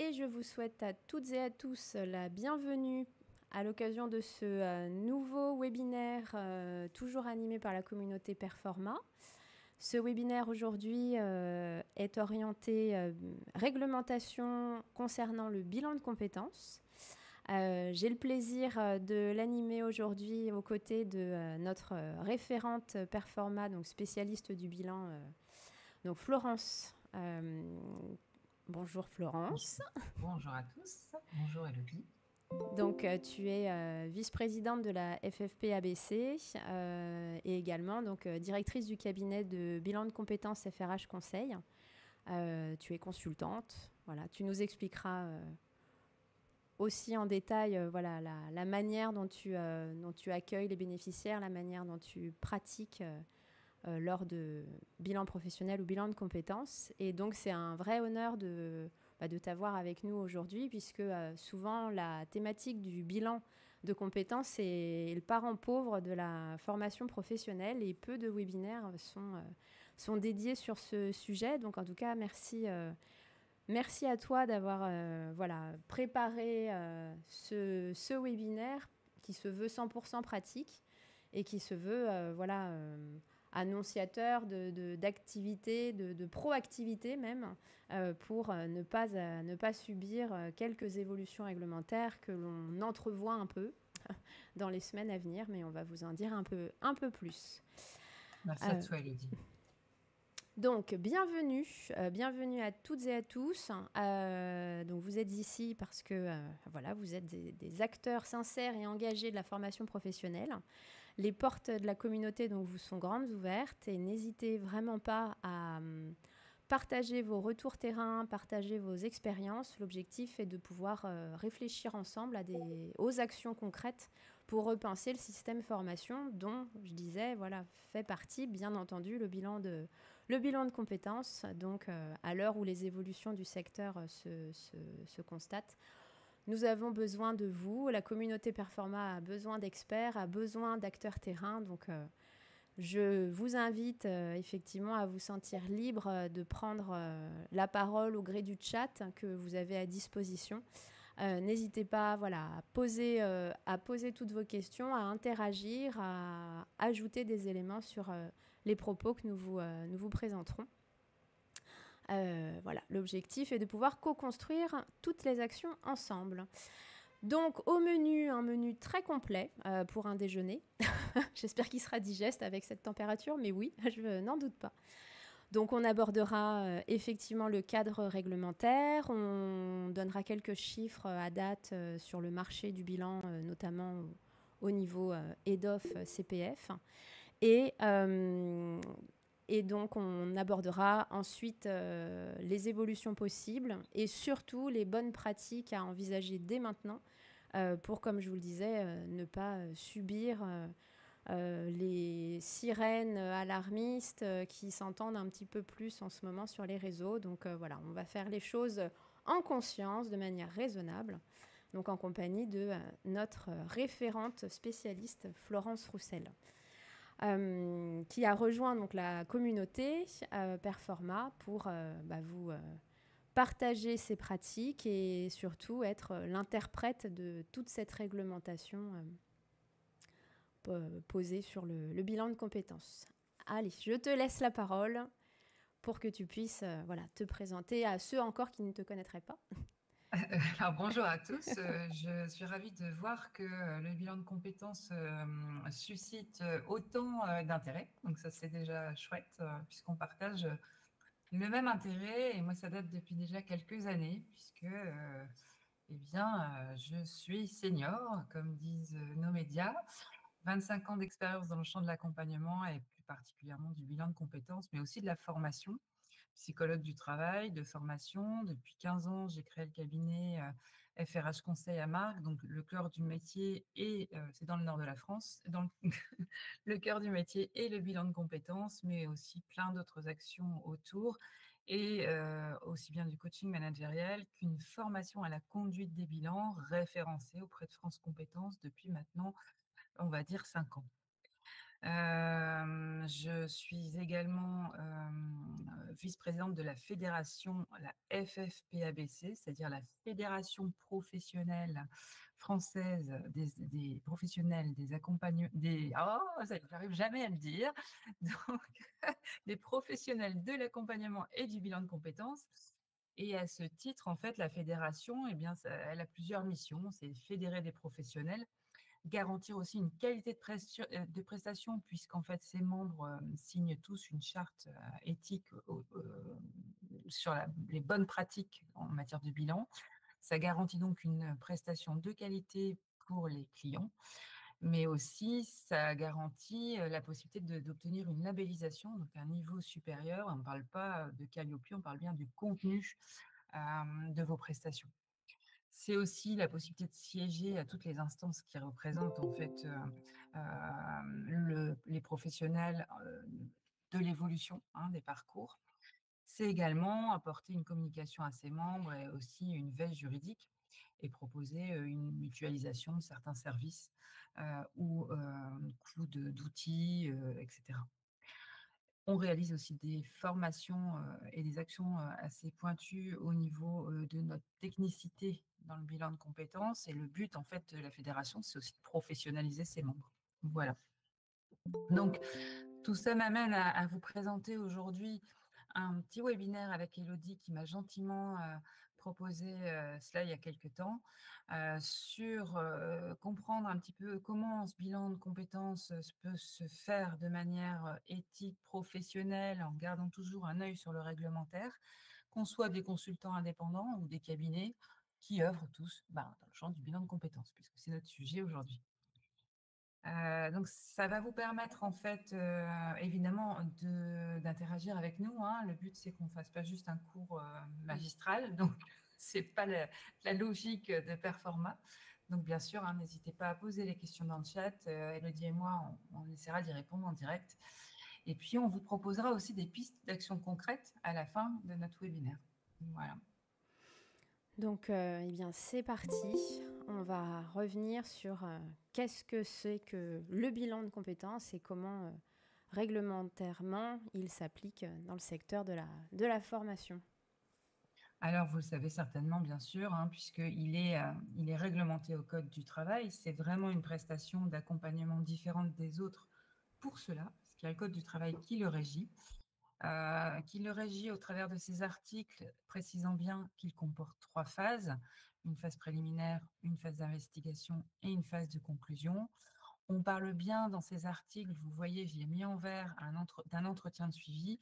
et je vous souhaite à toutes et à tous la bienvenue à l'occasion de ce nouveau webinaire toujours animé par la communauté Performa. Ce webinaire aujourd'hui est orienté réglementation concernant le bilan de compétences. J'ai le plaisir de l'animer aujourd'hui aux côtés de notre référente Performa, donc spécialiste du bilan, donc Florence. Bonjour Florence. Bonjour à tous. Bonjour Elodie. Donc tu es vice-présidente de la FFP ABC et également donc, directrice du cabinet de bilan de compétences FRH Conseil. Tu es consultante. Voilà, tu nous expliqueras aussi en détail voilà, la manière dont tu accueilles les bénéficiaires, la manière dont tu pratiques lors de bilan professionnel ou bilan de compétences. Et donc, c'est un vrai honneur de t'avoir avec nous aujourd'hui, puisque souvent, la thématique du bilan de compétences est le parent pauvre de la formation professionnelle et peu de webinaires sont dédiés sur ce sujet. Donc, en tout cas, merci à toi d'avoir voilà, préparé ce webinaire qui se veut 100% pratique et qui se veut voilà, annonciateur d'activité, de proactivité même, pour ne pas subir quelques évolutions réglementaires que l'on entrevoit un peu dans les semaines à venir, mais on va vous en dire un peu plus. Merci à toi Elodie. Donc, bienvenue à toutes et à tous. Donc, vous êtes ici parce que voilà, vous êtes des acteurs sincères et engagés de la formation professionnelle. Les portes de la communauté donc, vous sont grandes ouvertes et n'hésitez vraiment pas à partager vos retours terrain, partager vos expériences. L'objectif est de pouvoir réfléchir ensemble aux actions concrètes pour repenser le système formation dont, je disais, voilà, fait partie, bien entendu, le bilan de compétences. Donc, à l'heure où les évolutions du secteur se constatent, nous avons besoin de vous. La communauté Performa a besoin d'experts, a besoin d'acteurs terrain. Donc, je vous invite effectivement à vous sentir libre de prendre la parole au gré du chat que vous avez à disposition. N'hésitez pas voilà, à poser toutes vos questions, à interagir, à ajouter des éléments sur les propos que nous vous présenterons. Voilà, l'objectif est de pouvoir co-construire toutes les actions ensemble. Donc au menu, un menu très complet pour un déjeuner. J'espère qu'il sera digeste avec cette température, mais oui, je n'en doute pas. Donc on abordera effectivement le cadre réglementaire, on donnera quelques chiffres à date sur le marché du bilan, notamment au niveau EDOF CPF. Et donc, on abordera ensuite les évolutions possibles et surtout les bonnes pratiques à envisager dès maintenant pour, comme je vous le disais, ne pas subir les sirènes alarmistes qui s'entendent un petit peu plus en ce moment sur les réseaux. Donc voilà, on va faire les choses en conscience, de manière raisonnable, donc en compagnie de notre référente spécialiste Florence Roussel. Qui a rejoint donc, la communauté Performa pour vous partager ses pratiques et surtout être l'interprète de toute cette réglementation posée sur le bilan de compétences. Allez, je te laisse la parole pour que tu puisses voilà, te présenter à ceux encore qui ne te connaîtraient pas. Alors bonjour à tous. Je suis ravie de voir que le bilan de compétences suscite autant d'intérêt. Donc ça c'est déjà chouette puisqu'on partage le même intérêt et moi ça date depuis déjà quelques années puisque eh bien, je suis senior, comme disent nos médias, 25 ans d'expérience dans le champ de l'accompagnement et plus particulièrement du bilan de compétences, mais aussi de la formation. Psychologue du travail, de formation. Depuis 15 ans, j'ai créé le cabinet FRH Conseil à Marc. Donc, le cœur du métier, et c'est dans le nord de la France, dans le cœur du métier et le bilan de compétences, mais aussi plein d'autres actions autour. Et aussi bien du coaching managériel qu'une formation à la conduite des bilans référencée auprès de France Compétences depuis maintenant, on va dire, 5 ans. Je suis également, vice-présidente de la fédération, la FFPABC, c'est-à-dire la Fédération professionnelle française des professionnels des accompagn des oh ça y est, j'arrive jamais à le dire, donc des professionnels de l'accompagnement et du bilan de compétences et à ce titre, en fait, la fédération, eh bien, ça elle a plusieurs missions. C'est fédérer des professionnels, garantir aussi une qualité de prestation puisqu'en fait ces membres, signent tous une charte, éthique sur les bonnes pratiques en matière de bilan. Ça garantit donc une prestation de qualité pour les clients, mais aussi ça garantit, la possibilité d'obtenir une labellisation, donc un niveau supérieur. On ne parle pas de Qualiopi, on parle bien du contenu, de vos prestations. C'est aussi la possibilité de siéger à toutes les instances qui représentent en fait, les professionnels, de l'évolution, hein, des parcours. C'est également apporter une communication à ses membres et aussi une veille juridique et proposer, une mutualisation de certains services, ou, coût d'outils, et cetera. On réalise aussi des formations, et des actions, assez pointues au niveau, de notre technicité dans le bilan de compétences et le but, en fait, de la fédération, c'est aussi de professionnaliser ses membres. Voilà. Donc tout ça m'amène à vous présenter aujourd'hui un petit webinaire avec Élodie qui m'a gentiment, proposé, cela il y a quelque temps, sur, comprendre un petit peu comment ce bilan de compétences, peut se faire de manière, éthique, professionnelle, en gardant toujours un œil sur le réglementaire, qu'on soit des consultants indépendants ou des cabinets qui œuvrent tous, ben, dans le champ du bilan de compétences, puisque c'est notre sujet aujourd'hui. Donc ça va vous permettre en fait, évidemment d'interagir avec nous, hein. Le but, c'est qu'on ne fasse pas juste un cours, magistral, donc c'est pas la logique de Performa. Donc bien sûr, hein, n'hésitez pas à poser les questions dans le chat, Élodie et moi, on essaiera d'y répondre en direct et puis on vous proposera aussi des pistes d'action concrètes à la fin de notre webinaire. Voilà. Donc, eh bien, c'est parti. On va revenir sur qu'est-ce que c'est que le bilan de compétences et comment réglementairement il s'applique dans le secteur de la formation. Alors, vous le savez certainement, bien sûr, hein, puisqu'il est réglementé au Code du travail. C'est vraiment une prestation d'accompagnement différente des autres pour cela, parce qu'il y a le Code du travail qui le régit au travers de ces articles, précisant bien qu'il comporte 3 phases, une phase préliminaire, une phase d'investigation et une phase de conclusion. On parle bien dans ces articles, vous voyez, j'y ai mis en vert d'un entretien de suivi,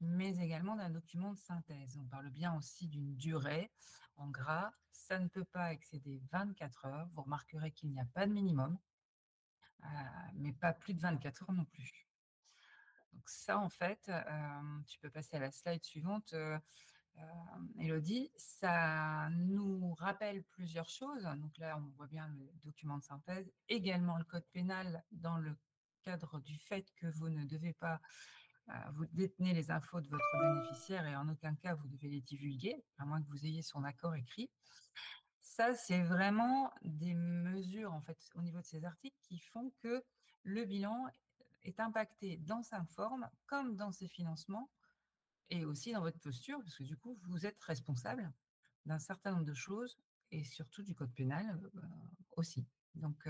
mais également d'un document de synthèse. On parle bien aussi d'une durée en gras. Ça ne peut pas excéder 24 heures. Vous remarquerez qu'il n'y a pas de minimum, mais pas plus de 24 heures non plus. Donc ça, en fait, tu peux passer à la slide suivante, Élodie. Ça nous rappelle plusieurs choses. Donc là, on voit bien le document de synthèse, également le code pénal dans le cadre du fait que vous ne devez pas vous détenez les infos de votre bénéficiaire et en aucun cas vous devez les divulguer, à moins que vous ayez son accord écrit. Ça, c'est vraiment des mesures, en fait, au niveau de ces articles qui font que le bilan est impacté dans sa forme comme dans ses financements et aussi dans votre posture, parce que du coup, vous êtes responsable d'un certain nombre de choses et surtout du code pénal aussi. Donc,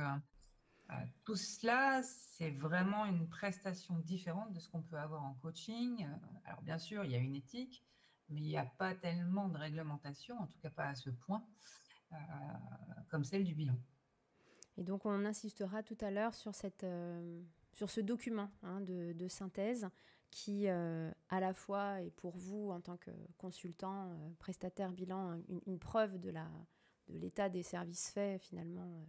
tout cela, c'est vraiment une prestation différente de ce qu'on peut avoir en coaching. Alors bien sûr, il y a une éthique, mais il n'y a pas tellement de réglementation, en tout cas pas à ce point, euh, comme celle du bilan. Et donc, on insistera tout à l'heure sur sur ce document de synthèse qui, à la fois, est pour vous, en tant que consultant, prestataire bilan, une preuve de l'état des services faits, finalement,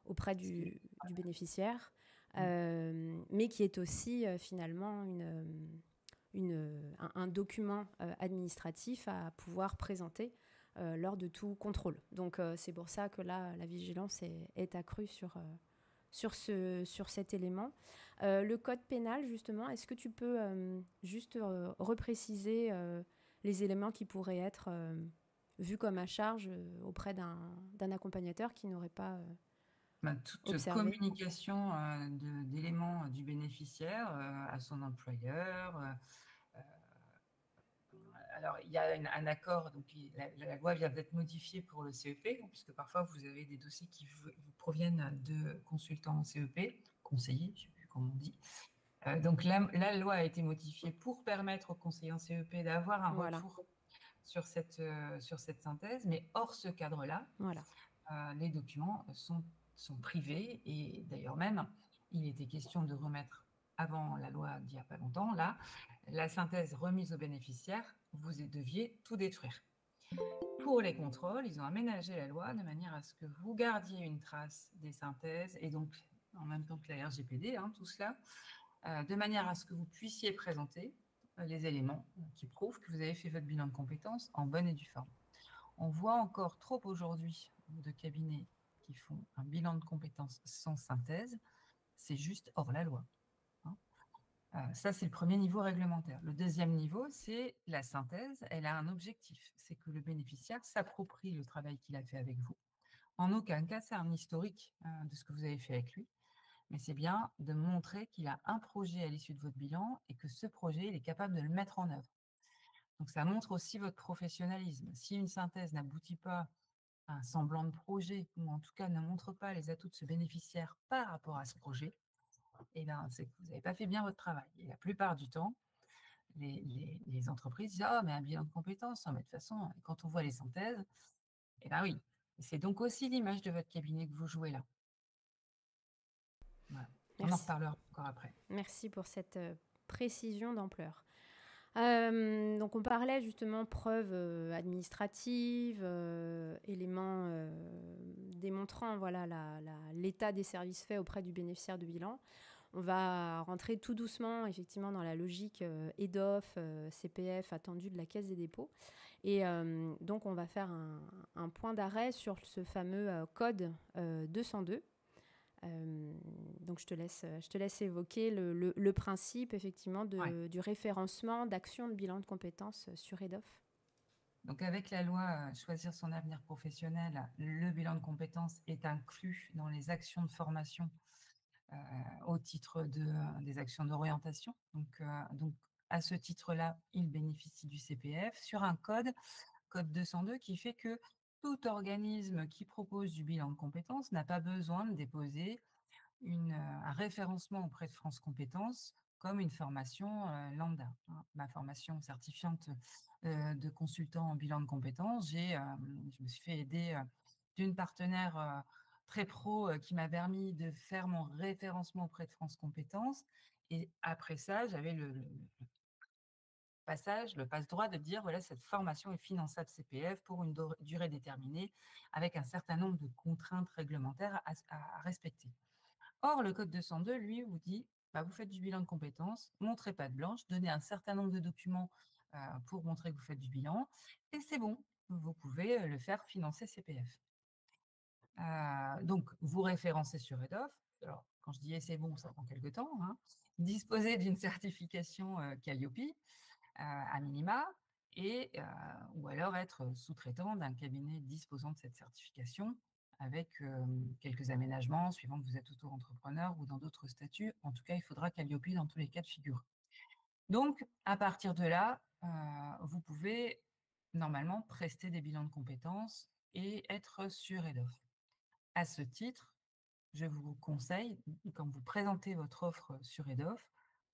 auprès du bénéficiaire, mais qui est aussi, finalement, un document administratif à pouvoir présenter lors de tout contrôle. Donc c'est pour ça que là, la vigilance est accrue sur cet élément. Le code pénal, justement, est-ce que tu peux juste repréciser les éléments qui pourraient être vus comme à charge auprès d'un accompagnateur qui n'aurait pas Toute observer. communication d'éléments du bénéficiaire à son employeur. Alors, il y a un accord, donc la loi vient d'être modifiée pour le CEP, puisque parfois vous avez des dossiers qui vous proviennent de consultants en CEP, conseillers, je ne sais plus comment on dit. Donc la loi a été modifiée pour permettre aux conseillers en CEP d'avoir un Voilà. retour sur cette synthèse, mais hors ce cadre-là, Voilà. les documents sont privés, et d'ailleurs même, il était question de remettre, avant la loi d'il n'y a pas longtemps, là, la synthèse remise aux bénéficiaires, vous deviez tout détruire. Pour les contrôles, ils ont aménagé la loi de manière à ce que vous gardiez une trace des synthèses, et donc en même temps que la RGPD, tout cela, de manière à ce que vous puissiez présenter les éléments qui prouvent que vous avez fait votre bilan de compétences en bonne et due forme. On voit encore trop aujourd'hui de cabinets qui font un bilan de compétences sans synthèse. C'est juste hors la loi. Ça, c'est le premier niveau réglementaire. Le deuxième niveau, c'est la synthèse. Elle a un objectif, c'est que le bénéficiaire s'approprie le travail qu'il a fait avec vous. En aucun cas, c'est un historique de ce que vous avez fait avec lui, mais c'est bien de montrer qu'il a un projet à l'issue de votre bilan et que ce projet, il est capable de le mettre en œuvre. Donc, ça montre aussi votre professionnalisme. Si une synthèse n'aboutit pas à un semblant de projet, ou en tout cas ne montre pas les atouts de ce bénéficiaire par rapport à ce projet, eh bien, c'est que vous n'avez pas fait bien votre travail. Et la plupart du temps, les entreprises disent: «Ah, mais un bilan de compétences, mais de toute façon, quand on voit les synthèses», eh bien oui, c'est donc aussi l'image de votre cabinet que vous jouez là. Voilà. On en Merci. reparlera encore après. Merci pour cette précision d'ampleur. Donc on parlait justement preuves administratives, éléments démontrant voilà, l'état des services faits auprès du bénéficiaire de bilan. On va rentrer tout doucement effectivement dans la logique EDOF, CPF attendue de la Caisse des dépôts. Et donc on va faire un point d'arrêt sur ce fameux code 202. Donc je te laisse évoquer le principe effectivement du référencement d'actions de bilan de compétences sur EDOF. Donc avec la loi Choisir son avenir professionnel, le bilan de compétences est inclus dans les actions de formation au titre des actions d'orientation. Donc à ce titre-là, il bénéficie du CPF sur un code 202, qui fait que tout organisme qui propose du bilan de compétences n'a pas besoin de déposer un référencement auprès de France Compétences comme une formation lambda. Ma formation certifiante de consultant en bilan de compétences, je me suis fait aider d'une partenaire très pro qui m'a permis de faire mon référencement auprès de France Compétences. Et après ça, j'avais le passe-droit de dire, voilà, cette formation est finançable CPF pour une durée déterminée avec un certain nombre de contraintes réglementaires à respecter. Or, le code 202, lui, vous dit, bah, vous faites du bilan de compétences, montrez patte blanche, donnez un certain nombre de documents pour montrer que vous faites du bilan, et c'est bon, vous pouvez le faire financer CPF. Donc, vous référencez sur EDOF. Alors, quand je dis c'est bon, ça prend quelques temps. Disposez d'une certification Calliope, à minima, ou alors être sous-traitant d'un cabinet disposant de cette certification avec quelques aménagements suivant que vous êtes auto-entrepreneur ou dans d'autres statuts. En tout cas, il faudra Calliope dans tous les cas de figure. Donc, à partir de là, vous pouvez normalement prester des bilans de compétences et être sur EDOF. À ce titre, je vous conseille, quand vous présentez votre offre sur EDOF,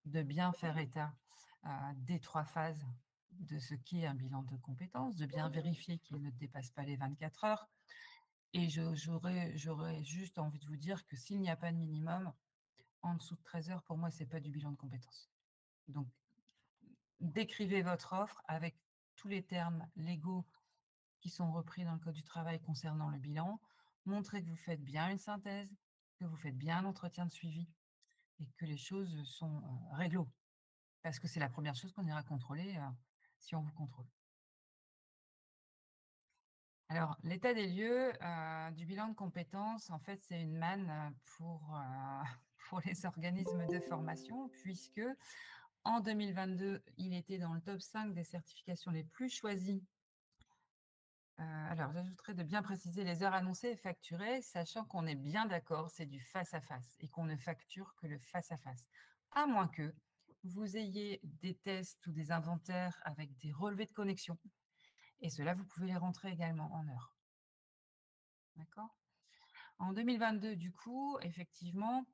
de bien faire état des 3 phases de ce qu'est un bilan de compétences, de bien vérifier qu'il ne dépasse pas les 24 heures. Et j'aurais juste envie de vous dire que s'il n'y a pas de minimum, en dessous de 13 heures, pour moi, ce n'est pas du bilan de compétences. Donc, décrivez votre offre avec tous les termes légaux qui sont repris dans le Code du travail concernant le bilan. Montrez que vous faites bien une synthèse, que vous faites bien l'entretien de suivi et que les choses sont réglo. Parce que c'est la première chose qu'on ira contrôler si on vous contrôle. Alors, l'état des lieux du bilan de compétences, en fait, c'est une manne pour les organismes de formation, puisque en 2022, il était dans le top 5 des certifications les plus choisies. Alors, j'ajouterais de bien préciser les heures annoncées et facturées, sachant qu'on est bien d'accord, c'est du face-à-face et qu'on ne facture que le face-à-face. À moins que vous ayez des tests ou des inventaires avec des relevés de connexion. Et cela, vous pouvez les rentrer également en heures. D'accord? En 2022, du coup, effectivement,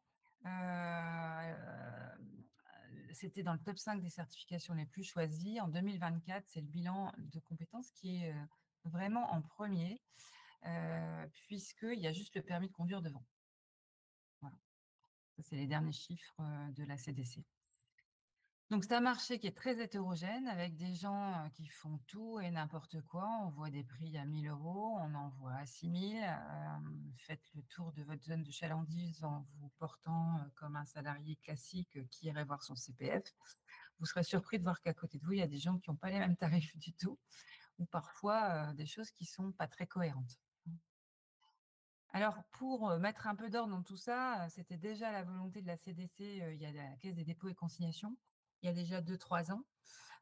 c'était dans le top 5 des certifications les plus choisies. En 2024, c'est le bilan de compétences qui est vraiment en premier, puisqu'il y a juste le permis de conduire devant. Voilà. Ça, c'est les derniers chiffres de la CDC. Donc, c'est un marché qui est très hétérogène avec des gens qui font tout et n'importe quoi. On voit des prix à 1 000 euros, on en voit à 6 000. Faites le tour de votre zone de chalandise en vous portant comme un salarié classique qui irait voir son CPF. Vous serez surpris de voir qu'à côté de vous, il y a des gens qui n'ont pas les mêmes tarifs du tout, ou parfois des choses qui ne sont pas très cohérentes. Alors, pour mettre un peu d'ordre dans tout ça, c'était déjà la volonté de la CDC, il y a la Caisse des dépôts et consignations, il y a déjà 2-3 ans.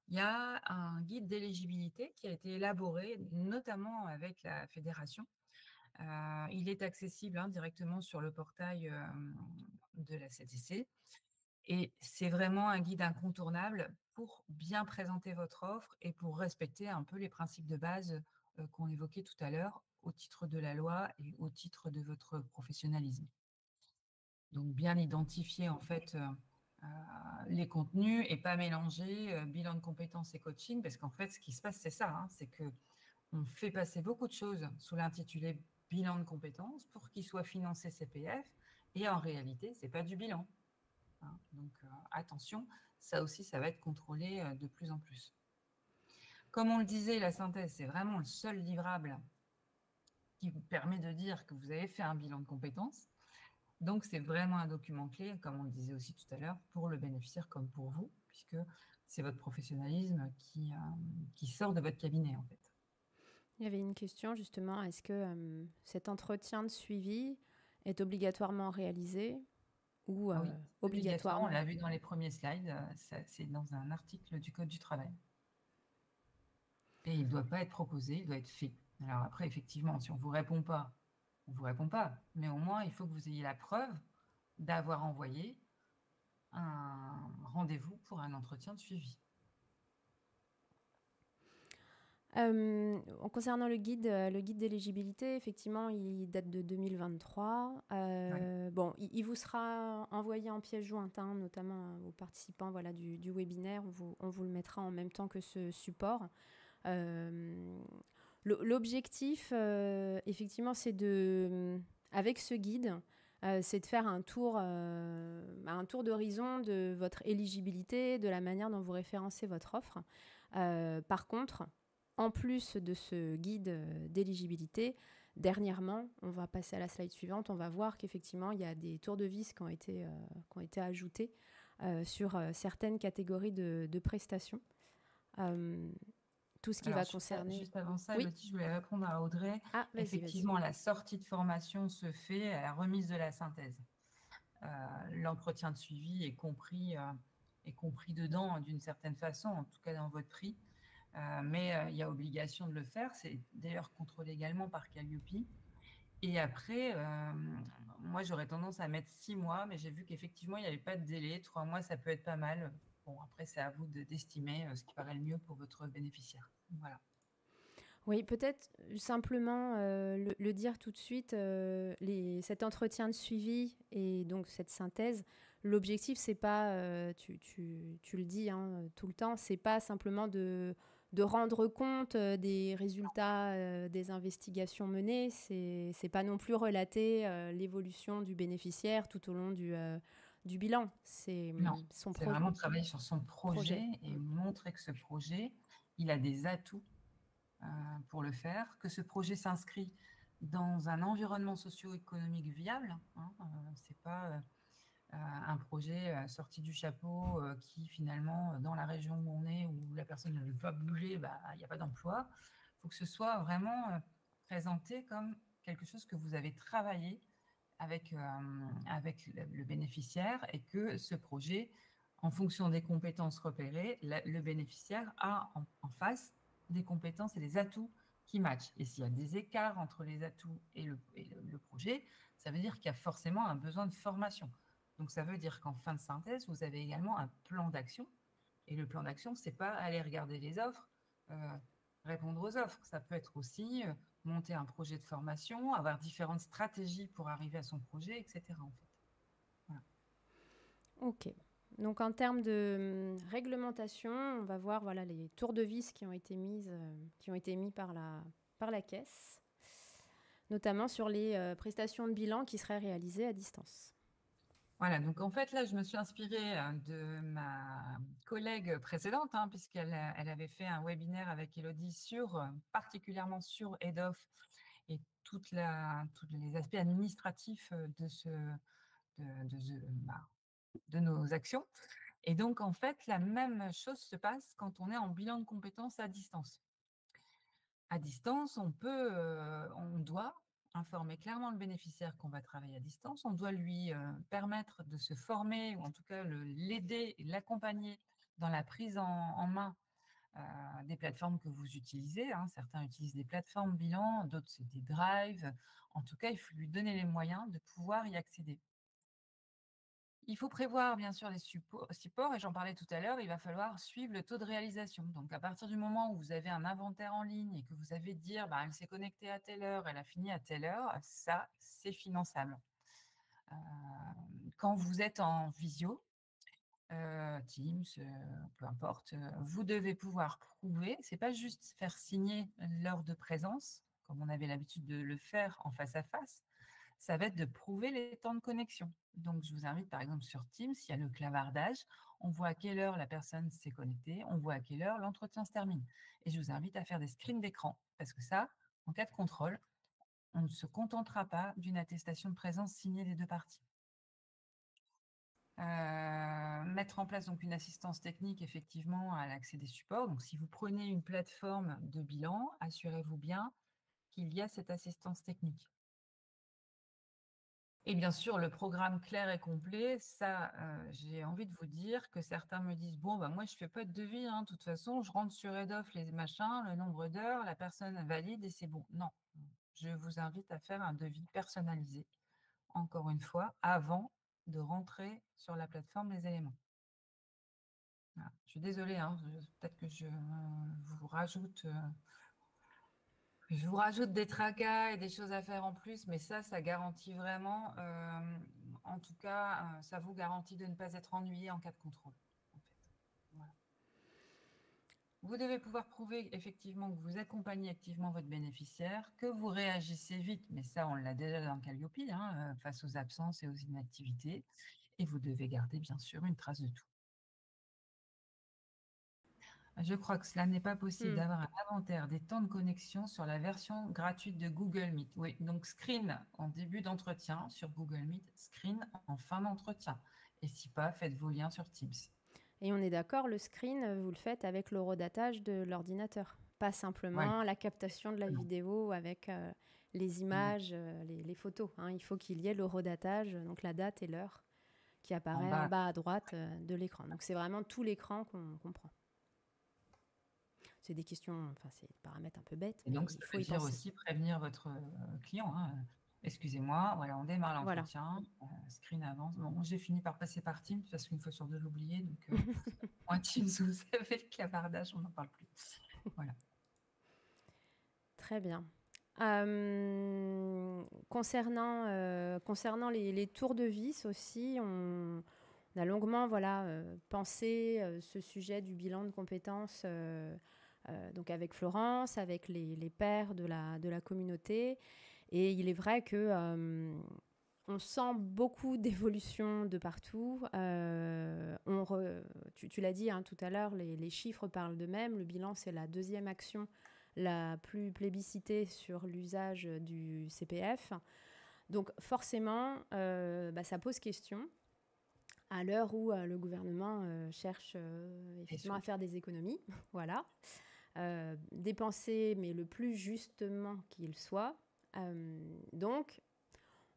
Il y a un guide d'éligibilité qui a été élaboré, notamment avec la fédération. Il est accessible directement sur le portail de la CDC. Et c'est vraiment un guide incontournable pour bien présenter votre offre et pour respecter un peu les principes de base qu'on évoquait tout à l'heure au titre de la loi et au titre de votre professionnalisme. Donc bien identifier en fait les contenus et pas mélanger bilan de compétences et coaching, parce qu'en fait ce qui se passe c'est ça, c'est que on fait passer beaucoup de choses sous l'intitulé bilan de compétences pour qu'il soit financé CPF, et en réalité c'est pas du bilan. Donc attention, ça aussi ça va être contrôlé de plus en plus. Comme on le disait, la synthèse c'est vraiment le seul livrable qui vous permet de dire que vous avez fait un bilan de compétences. Donc, c'est vraiment un document clé, comme on le disait aussi tout à l'heure, pour le bénéficiaire comme pour vous, puisque c'est votre professionnalisme qui sort de votre cabinet, en fait. Il y avait une question justement, est-ce que cet entretien de suivi est obligatoirement réalisé ou Ah oui, obligatoirement, on obligatoirement? l'a vu dans les premiers slides, c'est dans un article du Code du travail. Et il ne doit pas être proposé, il doit être fait. Alors après, effectivement, si on ne vous répond pas, on ne vous répond pas. Mais au moins, il faut que vous ayez la preuve d'avoir envoyé un rendez-vous pour un entretien de suivi. Concernant le guide d'éligibilité, effectivement, il date de 2023. Ouais. Bon, il vous sera envoyé en pièce jointe, notamment aux participants du webinaire. On vous le mettra en même temps que ce support. L'objectif, effectivement, c'est avec ce guide, c'est de faire un tour d'horizon de votre éligibilité, de la manière dont vous référencez votre offre. Par contre, en plus de ce guide d'éligibilité, dernièrement, on va passer à la slide suivante, on va voir qu'effectivement, il y a des tours de vis qui ont été ajoutés sur certaines catégories de prestations. Tout ce qui va concerner... Juste avant ça, Oui. Elodie, je voulais répondre à Audrey. Effectivement, la sortie de formation se fait à la remise de la synthèse. L'entretien de suivi est compris dedans d'une certaine façon, en tout cas dans votre prix. Mais il y a obligation de le faire. C'est d'ailleurs contrôlé également par Calliope. Et après, moi, j'aurais tendance à mettre 6 mois, mais j'ai vu qu'effectivement, il n'y avait pas de délai. 3 mois, ça peut être pas mal. Bon, après, c'est à vous d'estimer ce qui paraît le mieux pour votre bénéficiaire. Voilà. Oui, peut-être simplement le dire tout de suite, cet entretien de suivi et donc cette synthèse, l'objectif, c'est pas, tu le dis tout le temps, c'est pas simplement de rendre compte des résultats des investigations menées, c'est pas non plus relater l'évolution du bénéficiaire tout au long du bilan. C'est vraiment travailler sur son projet et montrer que ce projet, il a des atouts pour le faire, que ce projet s'inscrit dans un environnement socio-économique viable. C'est pas un projet sorti du chapeau qui finalement, dans la région où on est, où la personne ne veut pas bouger, il n'y a pas d'emploi. Il faut que ce soit vraiment présenté comme quelque chose que vous avez travaillé avec le bénéficiaire et que ce projet, en fonction des compétences repérées, le bénéficiaire a en face des compétences et des atouts qui matchent. Et s'il y a des écarts entre les atouts et le projet, ça veut dire qu'il y a forcément un besoin de formation. Donc, ça veut dire qu'en fin de synthèse, vous avez également un plan d'action. Et le plan d'action, c'est pas aller regarder les offres, répondre aux offres. Ça peut être aussi monter un projet de formation, avoir différentes stratégies pour arriver à son projet, etc. En fait. Voilà. Ok. Donc en termes de réglementation, on va voir voilà, les tours de vis qui ont été mis par la caisse, notamment sur les prestations de bilan qui seraient réalisées à distance. Voilà, donc en fait, là, je me suis inspirée de ma collègue précédente, puisqu'elle avait fait un webinaire avec Elodie particulièrement sur EDOF et tous les aspects administratifs de nos actions. Et donc, en fait, la même chose se passe quand on est en bilan de compétences à distance. À distance, on doit informer clairement le bénéficiaire qu'on va travailler à distance. On doit lui permettre de se former, ou en tout cas l'aider et l'accompagner dans la prise en main des plateformes que vous utilisez. Certains utilisent des plateformes bilan, d'autres c'est des drives. En tout cas, il faut lui donner les moyens de pouvoir y accéder. Il faut prévoir bien sûr les supports, et j'en parlais tout à l'heure, il va falloir suivre le taux de réalisation. Donc à partir du moment où vous avez un inventaire en ligne et que vous avez dire elle s'est connectée à telle heure, elle a fini à telle heure, ça c'est finançable. Quand vous êtes en visio, Teams, peu importe, vous devez pouvoir prouver, c'est pas juste faire signer l'heure de présence, comme on avait l'habitude de le faire en face à face, ça va être de prouver les temps de connexion. Donc, je vous invite, par exemple, sur Teams, il y a le clavardage. On voit à quelle heure la personne s'est connectée, on voit à quelle heure l'entretien se termine. Et je vous invite à faire des screens d'écran, parce que ça, en cas de contrôle, on ne se contentera pas d'une attestation de présence signée des deux parties. Mettre en place donc une assistance technique, effectivement, à l'accès des supports. Donc, si vous prenez une plateforme de bilan, assurez-vous bien qu'il y a cette assistance technique. Et bien sûr, le programme clair et complet, ça, j'ai envie de vous dire que certains me disent, bon, moi, je fais pas de devis, de toute façon, je rentre sur EDOF, les machins, le nombre d'heures, la personne valide et c'est bon. Non, je vous invite à faire un devis personnalisé, encore une fois, avant de rentrer sur la plateforme Les Éléments. Voilà. Je suis désolée, peut-être que je vous rajoute des tracas et des choses à faire en plus, mais ça garantit vraiment, en tout cas, ça vous garantit de ne pas être ennuyé en cas de contrôle. En fait. Voilà. Vous devez pouvoir prouver effectivement que vous accompagnez activement votre bénéficiaire, que vous réagissez vite, mais ça, on l'a déjà dans Calliope, face aux absences et aux inactivités, et vous devez garder bien sûr une trace de tout. Je crois que cela n'est pas possible d'avoir un inventaire des temps de connexion sur la version gratuite de Google Meet. Oui, donc screen en début d'entretien sur Google Meet, screen en fin d'entretien. Et si pas, faites vos liens sur Teams. Et on est d'accord, le screen, vous le faites avec l'horodatage de l'ordinateur, pas simplement la captation de la vidéo avec les images, les photos. Il faut qu'il y ait l'horodatage, donc la date et l'heure qui apparaît en bas à droite de l'écran. Donc c'est vraiment tout l'écran qu'on prend. C'est des questions, c'est des paramètres un peu bêtes. Et donc, ça veut dire aussi prévenir votre client. Excusez-moi, voilà, on démarre l'entretien, screen avance. Bon, j'ai fini par passer par Teams parce qu'une fois sur deux, j'oubliais. Donc, moi, Teams, vous savez, le clavardage, on n'en parle plus. Voilà. Très bien. Concernant les tours de vis aussi, on a longuement pensé ce sujet du bilan de compétences donc avec Florence, avec les pairs de la communauté. Et il est vrai que on sent beaucoup d'évolution de partout. Tu l'as dit tout à l'heure, les chiffres parlent d'eux-mêmes. Le bilan, c'est la deuxième action la plus plébiscitée sur l'usage du CPF. Donc forcément, ça pose question à l'heure où le gouvernement cherche effectivement à faire des économies. Voilà. Dépenser, mais le plus justement qu'il soit. Donc,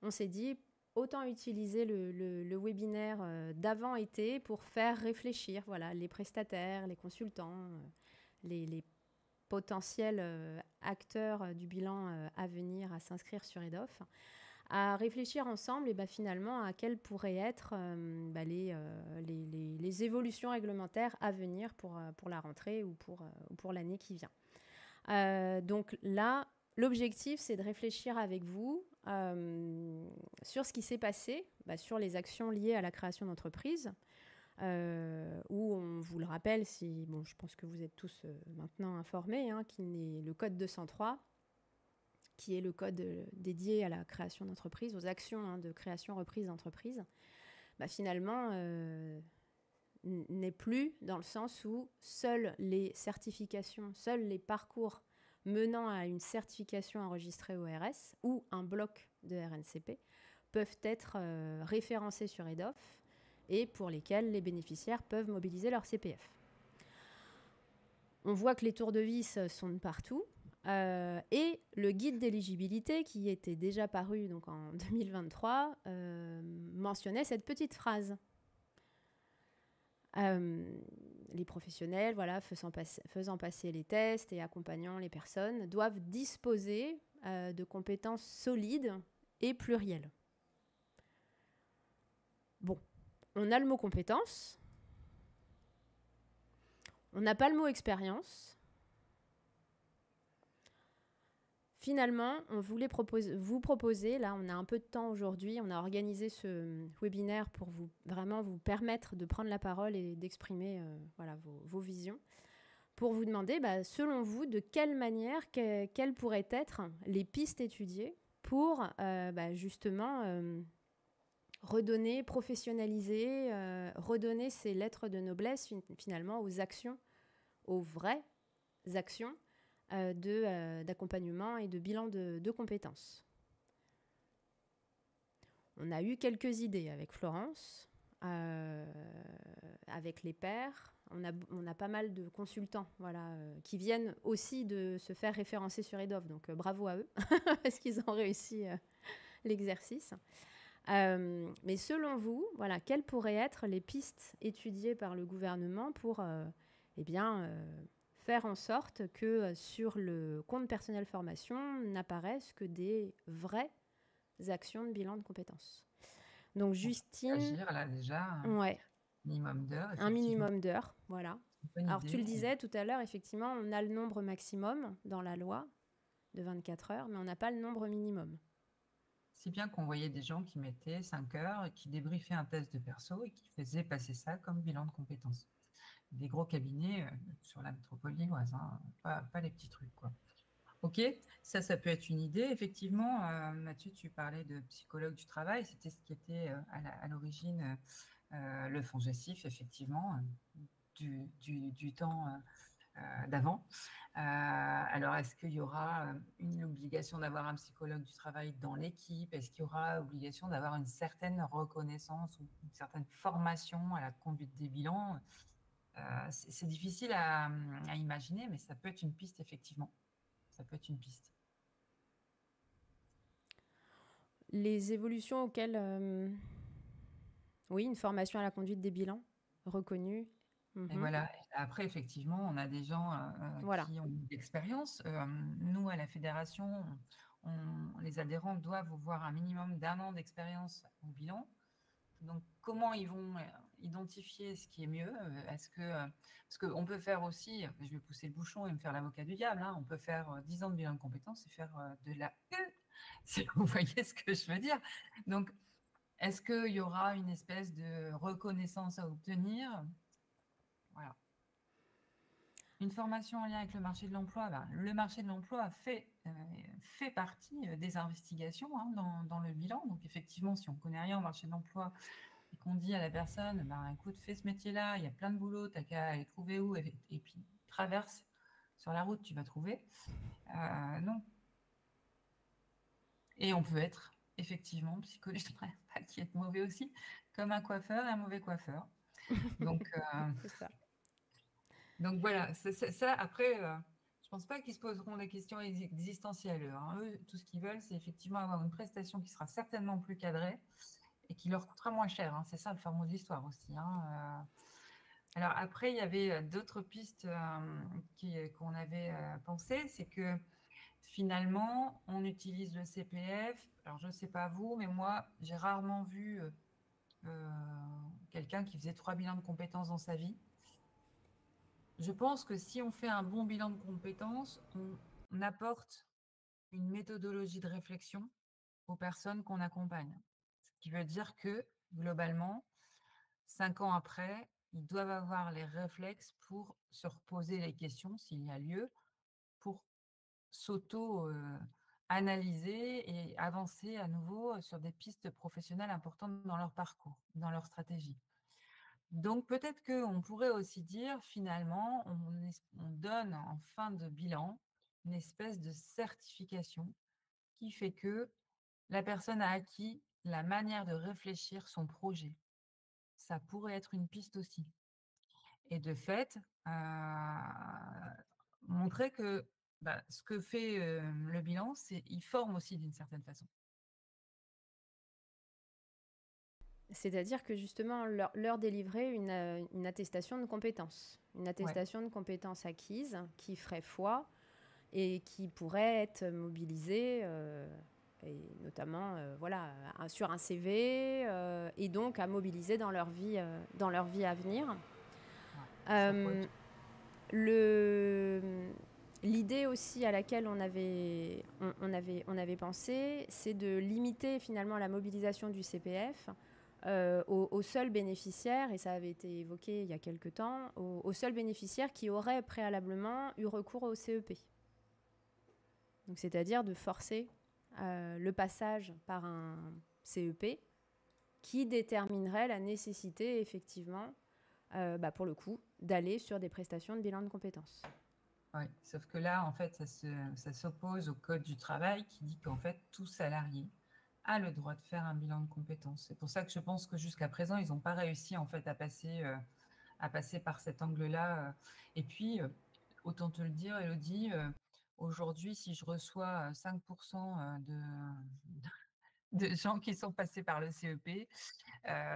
on s'est dit, autant utiliser le webinaire d'avant-été pour faire réfléchir les prestataires, les consultants, les potentiels acteurs du bilan à venir à s'inscrire sur EDOF, à réfléchir ensemble et finalement à quelles pourraient être les évolutions réglementaires à venir pour la rentrée ou pour l'année qui vient. Donc là, l'objectif, c'est de réfléchir avec vous sur ce qui s'est passé, sur les actions liées à la création d'entreprise, où on vous le rappelle, je pense que vous êtes tous maintenant informés, qu'il est le code 203, qui est le code dédié à la création d'entreprise, aux actions de création-reprise d'entreprise, finalement n'est plus dans le sens où seules les certifications, seuls les parcours menant à une certification enregistrée au RS ou un bloc de RNCP peuvent être référencés sur EDOF et pour lesquels les bénéficiaires peuvent mobiliser leur CPF. On voit que les tours de vis sont de partout. Et le guide d'éligibilité, qui était déjà paru donc en 2023, mentionnait cette petite phrase. Les professionnels, faisant passer les tests et accompagnant les personnes, doivent disposer de compétences solides et plurielles. Bon, on a le mot compétence, on n'a pas le mot expérience. Finalement, on voulait vous proposer, là on a un peu de temps aujourd'hui, on a organisé ce webinaire pour vraiment vous permettre de prendre la parole et d'exprimer vos visions, pour vous demander, selon vous, de quelle manière, quelles pourraient être les pistes étudiées pour justement redonner, professionnaliser, redonner ces lettres de noblesse finalement aux actions, aux vraies actions d'accompagnement et de bilan de compétences. On a eu quelques idées avec Florence, avec les pairs. On a pas mal de consultants qui viennent aussi de se faire référencer sur EDOF. Donc bravo à eux, parce qu'ils ont réussi l'exercice. Mais selon vous, quelles pourraient être les pistes étudiées par le gouvernement pour faire en sorte que sur le compte personnel formation n'apparaissent que des vraies actions de bilan de compétences. Donc Justine... Agir là déjà, minimum d'heures. Un minimum d'heures, voilà. Alors idée. Tu le disais tout à l'heure, effectivement, on a le nombre maximum dans la loi de 24 heures, mais on n'a pas le nombre minimum. Si bien qu'on voyait des gens qui mettaient 5 heures, qui débriefaient un test de perso et qui faisaient passer ça comme bilan de compétences. Des gros cabinets sur la métropole lilloise, pas les petits trucs, quoi. Ok, ça peut être une idée. Effectivement, Mathieu, tu parlais de psychologue du travail. C'était ce qui était à l'origine le FONGECIF, effectivement, du temps d'avant. Alors, est-ce qu'il y aura une obligation d'avoir un psychologue du travail dans l'équipe? Est-ce qu'il y aura obligation d'avoir une certaine reconnaissance ou une certaine formation à la conduite des bilans? C'est difficile à imaginer, mais ça peut être une piste, effectivement. Ça peut être une piste. Les évolutions auxquelles... Oui, une formation à la conduite des bilans reconnue. Et voilà. Après, effectivement, on a des gens qui ont de l'expérience. Nous, à la fédération, les adhérents doivent voir un minimum d'1 an d'expérience au bilan. Donc, comment ils vont identifier ce qui est mieux? Parce qu'on peut faire aussi, je vais pousser le bouchon et me faire l'avocat du diable, on peut faire 10 ans de bilan de compétences et faire de la vous voyez ce que je veux dire? Donc, est-ce qu'il y aura une espèce de reconnaissance à obtenir? Voilà. Une formation en lien avec le marché de l'emploi, le marché de l'emploi fait partie des investigations dans le bilan. Donc, effectivement, si on ne connaît rien au marché de l'emploi et qu'on dit à la personne, écoute, fais ce métier-là, il y a plein de boulot, t'as qu'à aller trouver où, et puis traverse sur la route, tu vas trouver. Non. Et on peut être, effectivement, psychologue, qui est mauvais aussi, comme un coiffeur et un mauvais coiffeur. Donc, c'est ça. Donc voilà, ça après, je pense pas qu'ils se poseront des questions existentielles. Eux, tout ce qu'ils veulent, c'est effectivement avoir une prestation qui sera certainement plus cadrée et qui leur coûtera moins cher. C'est ça le fin mot de l'histoire aussi. Alors après, il y avait d'autres pistes qu'on avait pensées. C'est que finalement, on utilise le CPF. Alors, je ne sais pas vous, mais moi, j'ai rarement vu quelqu'un qui faisait 3 bilans de compétences dans sa vie. Je pense que si on fait un bon bilan de compétences, on apporte une méthodologie de réflexion aux personnes qu'on accompagne. Ce qui veut dire que, globalement, 5 ans après, ils doivent avoir les réflexes pour se reposer les questions, s'il y a lieu, pour s'auto-analyser et avancer à nouveau sur des pistes professionnelles importantes dans leur parcours, dans leur stratégie. Donc peut-être qu'on pourrait aussi dire, finalement, on donne en fin de bilan une espèce de certification qui fait que la personne a acquis la manière de réfléchir son projet. Ça pourrait être une piste aussi. Et de fait, montrer que ce que fait le bilan, c'est il forme aussi d'une certaine façon. C'est-à-dire que justement, leur délivrer une attestation de compétences. Une Ouais, attestation de compétences acquises qui ferait foi et qui pourrait être mobilisée, et notamment voilà, sur un CV, et donc à mobiliser dans leur vie à venir. ouais, ça pourrait Euh, le, L'idée aussi à laquelle on avait pensé, c'est de limiter finalement la mobilisation du CPF aux seuls bénéficiaires, et ça avait été évoqué il y a quelque temps, aux seuls bénéficiaires qui auraient préalablement eu recours au CEP. Donc, c'est-à-dire de forcer le passage par un CEP qui déterminerait la nécessité, effectivement, pour le coup, d'aller sur des prestations de bilan de compétences. ouais. Sauf que là, en fait, ça s'oppose au Code du travail qui dit qu'en fait, tout salarié a le droit de faire un bilan de compétences. C'est pour ça que je pense que jusqu'à présent, ils n'ont pas réussi en fait à passer par cet angle-là. Et puis, autant te le dire, Elodie, aujourd'hui, si je reçois 5% de gens qui sont passés par le CEP,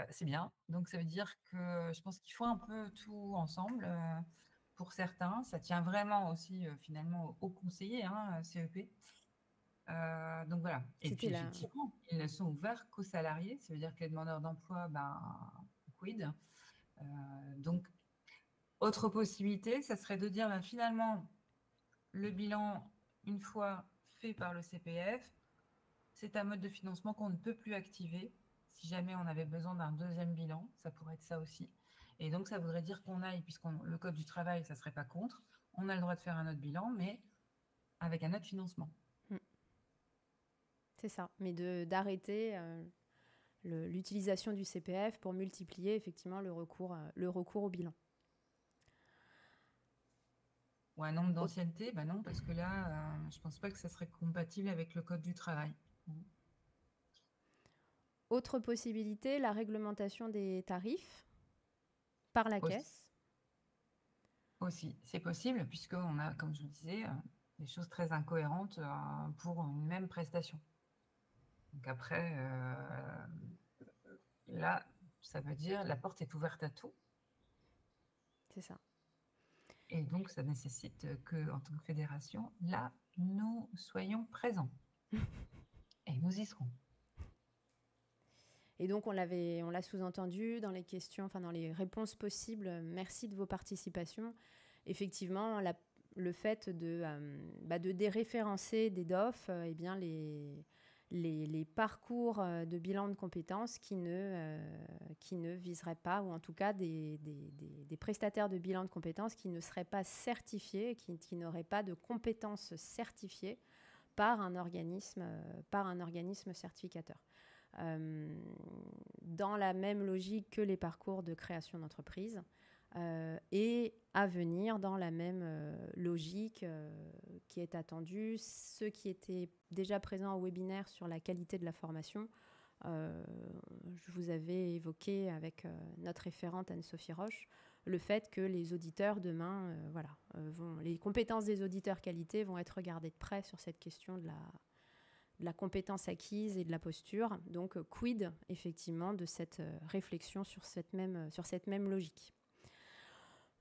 c'est bien. Donc ça veut dire que je pense qu'il faut un peu tout ensemble. Pour certains, ça tient vraiment aussi finalement aux conseillers, hein, CEP. Donc voilà. Et puis C'était là. effectivement, ils ne sont ouverts qu'aux salariés. Ça veut dire que les demandeurs d'emploi, quid. Donc autre possibilité, ça serait de dire finalement le bilan, une fois fait par le CPF, c'est un mode de financement qu'on ne peut plus activer. Si jamais on avait besoin d'un deuxième bilan, ça pourrait être ça aussi. Et donc, ça voudrait dire qu'on aille, le Code du travail, ça ne serait pas contre, on a le droit de faire un autre bilan, mais avec un autre financement. C'est ça. Mais d'arrêter l'utilisation du CPF pour multiplier effectivement le recours au bilan. Ou un nombre d'ancienneté, non, parce que là, je ne pense pas que ça serait compatible avec le Code du travail. Autre possibilité, la réglementation des tarifs par la Aussi, caisse. aussi. C'est possible, puisqu'on a, comme je vous disais, des choses très incohérentes pour une même prestation. Donc après, là, ça veut dire la porte est ouverte à tout. C'est ça. Et donc, ça nécessite que, en tant que fédération, là, nous soyons présents. Et nous y serons. Et donc, on l'a sous-entendu dans les questions, enfin dans les réponses possibles. Merci de vos participations. Effectivement, le fait de déréférencer des DOF, eh bien les parcours de bilan de compétences qui ne viseraient pas, ou en tout cas des prestataires de bilan de compétences qui ne seraient pas certifiés, qui n'auraient pas de compétences certifiées par un organisme certificateur. Dans la même logique que les parcours de création d'entreprise, et à venir dans la même logique qui est attendue. Ceux qui étaient déjà présents au webinaire sur la qualité de la formation, je vous avais évoqué avec notre référente Anne-Sophie Roche le fait que les auditeurs demain, les compétences des auditeurs qualité vont être regardées de près sur cette question de la compétence acquise et de la posture. Donc, quid, effectivement, de cette réflexion sur cette même logique.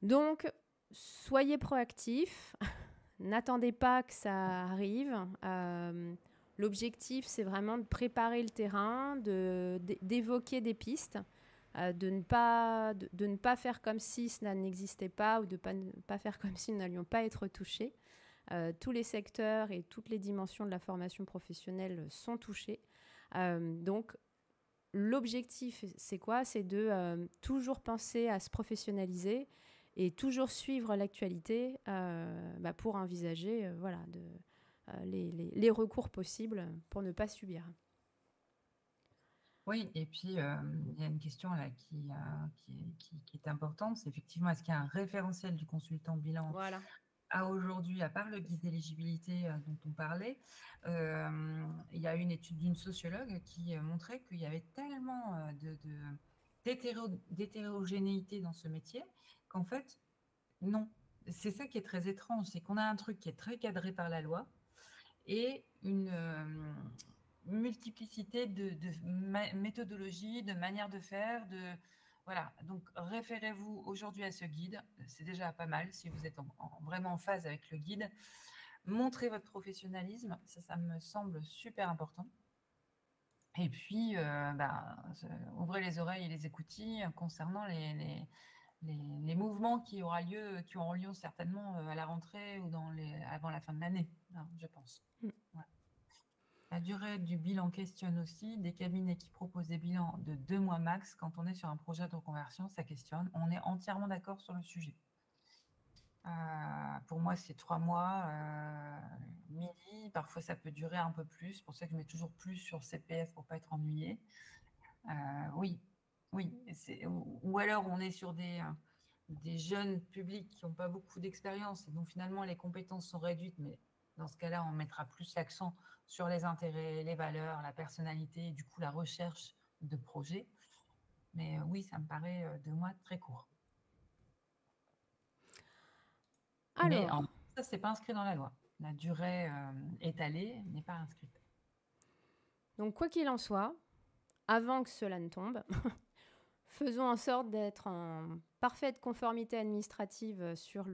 Donc, soyez proactifs, n'attendez pas que ça arrive. L'objectif, c'est vraiment de préparer le terrain, d'évoquer des pistes, de ne pas faire comme si cela n'existait pas ou de ne pas faire comme si nous n'allions pas être touchés. Tous les secteurs et toutes les dimensions de la formation professionnelle sont touchés. Donc, l'objectif, c'est quoi? C'est de toujours penser à se professionnaliser et toujours suivre l'actualité pour envisager les recours possibles pour ne pas subir. Oui, et puis il y a une question là qui est importante, c'est effectivement, est-ce qu'il y a un référentiel du consultant bilan Voilà. à aujourd'hui, à part le guide d'éligibilité dont on parlait, il y a une étude d'une sociologue qui montrait qu'il y avait tellement d'hétérogénéité dans ce métier qu'en fait, non. C'est ça qui est très étrange, c'est qu'on a un truc qui est très cadré par la loi et une multiplicité de méthodologies, de manières de faire, voilà. Donc référez-vous aujourd'hui à ce guide, c'est déjà pas mal si vous êtes vraiment en phase avec le guide. Montrez votre professionnalisme, ça me semble super important. Et puis, ouvrez les oreilles et les écoutilles concernant les mouvements qui auront lieu certainement à la rentrée ou avant la fin de l'année, je pense. Voilà. La durée du bilan questionne aussi. Des cabinets qui proposent des bilans de 2 mois max, quand on est sur un projet de reconversion, ça questionne. On est entièrement d'accord sur le sujet. Pour moi, c'est 3 mois mini. Parfois, ça peut durer un peu plus. C'est pour ça que je mets toujours plus sur CPF pour ne pas être ennuyée. Oui. Ou alors, on est sur des jeunes publics qui n'ont pas beaucoup d'expérience et dont finalement les compétences sont réduites, mais dans ce cas-là, on mettra plus l'accent sur les intérêts, les valeurs, la personnalité et du coup la recherche de projets. Mais oui, ça me paraît 2 mois très court. Mais ça, c'est pas inscrit dans la loi. La durée étalée n'est pas inscrite. Donc, quoi qu'il en soit, avant que cela ne tombe, faisons en sorte d'être en parfaite conformité administrative sur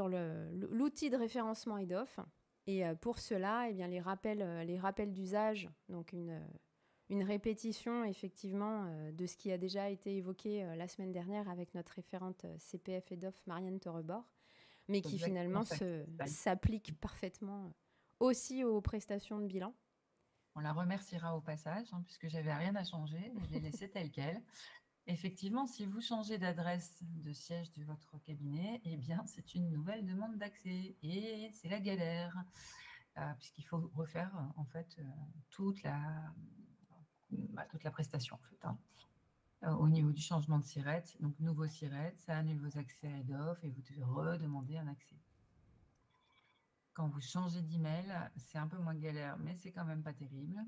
l'outil de référencement EDOF. Et pour cela, les rappels d'usage, donc une répétition effectivement de ce qui a déjà été évoqué la semaine dernière avec notre référente CPF EDOF Marianne Torebord, mais qui finalement s'applique parfaitement aussi aux prestations de bilan. On la remerciera au passage, puisque j'avais rien à changer, je l'ai laissé tel quel. Effectivement, si vous changez d'adresse de siège de votre cabinet, eh bien, c'est une nouvelle demande d'accès et c'est la galère, puisqu'il faut refaire en fait toute la prestation en fait, au niveau du changement de SIRET. Donc, nouveau SIRET, ça annule vos accès à EDOF et vous devez redemander un accès. Quand vous changez d'email, c'est un peu moins galère, mais c'est quand même pas terrible.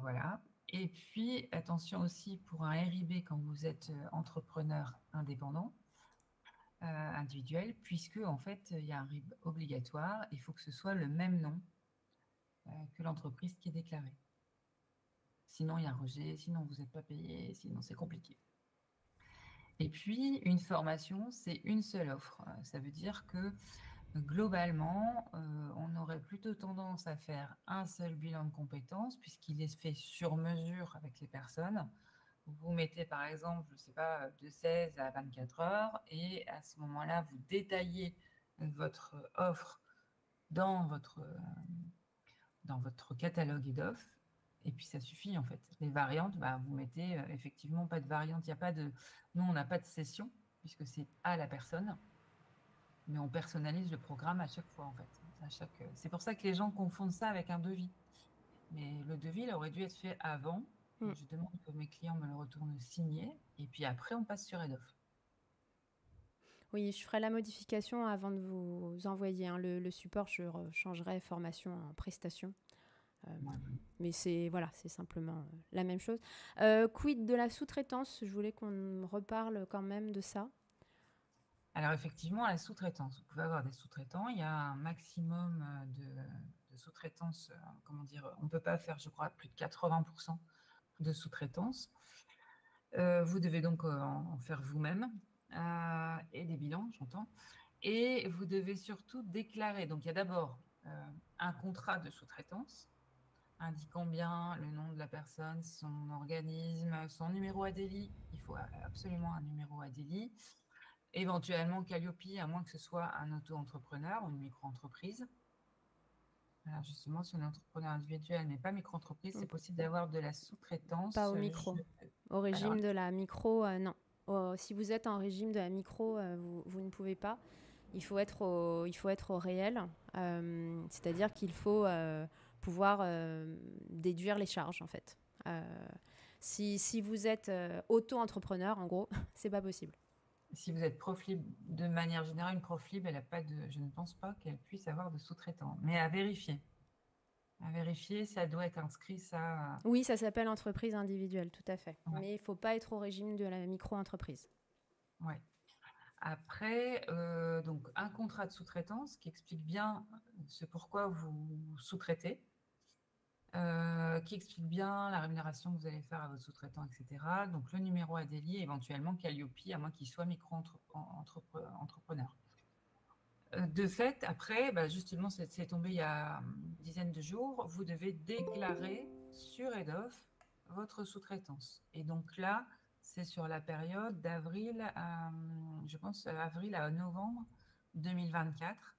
Voilà. Et puis, attention aussi pour un RIB quand vous êtes entrepreneur indépendant, individuel, puisque en fait, il y a un RIB obligatoire. Il faut que ce soit le même nom que l'entreprise qui est déclarée. Sinon, il y a rejet, sinon vous n'êtes pas payé, sinon c'est compliqué. Et puis, une formation, c'est une seule offre. Ça veut dire que globalement, on aurait plutôt tendance à faire un seul bilan de compétences puisqu'il est fait sur mesure avec les personnes. Vous mettez par exemple, je ne sais pas, de 16 à 24 heures et à ce moment-là, vous détaillez votre offre dans votre catalogue EDOF et puis ça suffit en fait. Les variantes, vous mettez effectivement pas de variante. Il y a pas de, nous, on n'a pas de session puisque c'est à la personne. Mais on personnalise le programme à chaque fois, en fait. C'est pour ça que les gens confondent ça avec un devis. Mais le devis, il aurait dû être fait avant. Je demande que mes clients me le retournent signé. Et puis après, on passe sur EDOF. Oui, je ferai la modification avant de vous envoyer le support. Je changerai formation en prestation. Mais c'est simplement la même chose. Quid de la sous-traitance? Je voulais qu'on reparle quand même de ça. Alors effectivement, la sous-traitance, vous pouvez avoir des sous-traitants. Il y a un maximum de sous-traitance. On ne peut pas faire, je crois, plus de 80% de sous-traitance. Vous devez donc en faire vous-même et des bilans, j'entends. Et vous devez surtout déclarer. Donc, il y a d'abord un contrat de sous-traitance indiquant bien le nom de la personne, son organisme, son numéro ADELI. Il faut absolument un numéro ADELI. Éventuellement Calliope, à moins que ce soit un auto-entrepreneur ou une micro-entreprise. Alors justement, si on est entrepreneur individuel mais pas micro-entreprise, c'est possible d'avoir de la sous-traitance. Pas au micro. Au régime de la micro, non. Si vous êtes en régime de la micro, vous ne pouvez pas. Il faut être au réel. C'est-à-dire qu'il faut pouvoir déduire les charges, en fait. Si vous êtes auto-entrepreneur, en gros, c'est pas possible. Si vous êtes prof libre, de manière générale, une prof libre, elle a pas de, je ne pense pas qu'elle puisse avoir de sous-traitant. Mais à vérifier. À vérifier, ça doit être inscrit, ça. Oui, ça s'appelle entreprise individuelle, tout à fait. Ouais. Mais il ne faut pas être au régime de la micro-entreprise. Ouais. Après, donc un contrat de sous-traitance qui explique bien ce pourquoi vous sous-traitez, qui explique bien la rémunération que vous allez faire à votre sous-traitant, etc. Donc le numéro ADELI, éventuellement Calliope, à moins qu'il soit micro-entrepreneur. De fait, après, justement, c'est tombé il y a une dizaine de jours, vous devez déclarer sur EDOF votre sous-traitance. Et donc là, c'est sur la période d'avril à, je pense, avril à novembre 2024.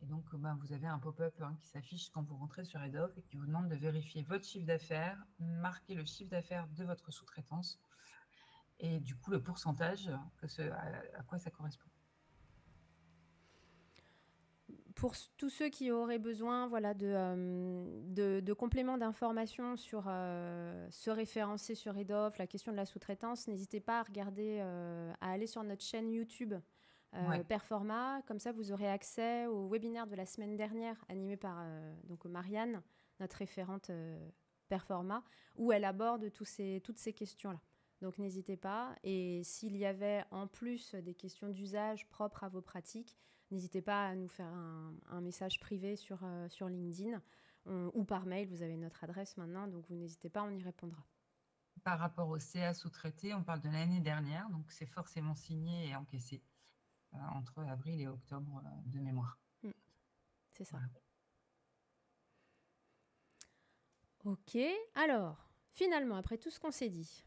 Et donc, vous avez un pop-up qui s'affiche quand vous rentrez sur EDOF et qui vous demande de vérifier votre chiffre d'affaires, marquer le chiffre d'affaires de votre sous-traitance et du coup le pourcentage, à quoi ça correspond. Pour tous ceux qui auraient besoin de compléments d'informations sur se référencer sur EDOF, la question de la sous-traitance, n'hésitez pas à regarder, à aller sur notre chaîne YouTube Performa. Comme ça, vous aurez accès au webinaire de la semaine dernière animé par donc Marianne, notre référente Performa, où elle aborde toutes ces questions-là. Donc n'hésitez pas. Et s'il y avait en plus des questions d'usage propres à vos pratiques, n'hésitez pas à nous faire un message privé sur LinkedIn ou par mail. Vous avez notre adresse maintenant, donc vous n'hésitez pas, on y répondra. Par rapport au CA sous-traité, on parle de l'année dernière, donc c'est forcément signé et encaissé entre avril et octobre de mémoire. C'est ça. Voilà. Ok, alors, finalement, après tout ce qu'on s'est dit,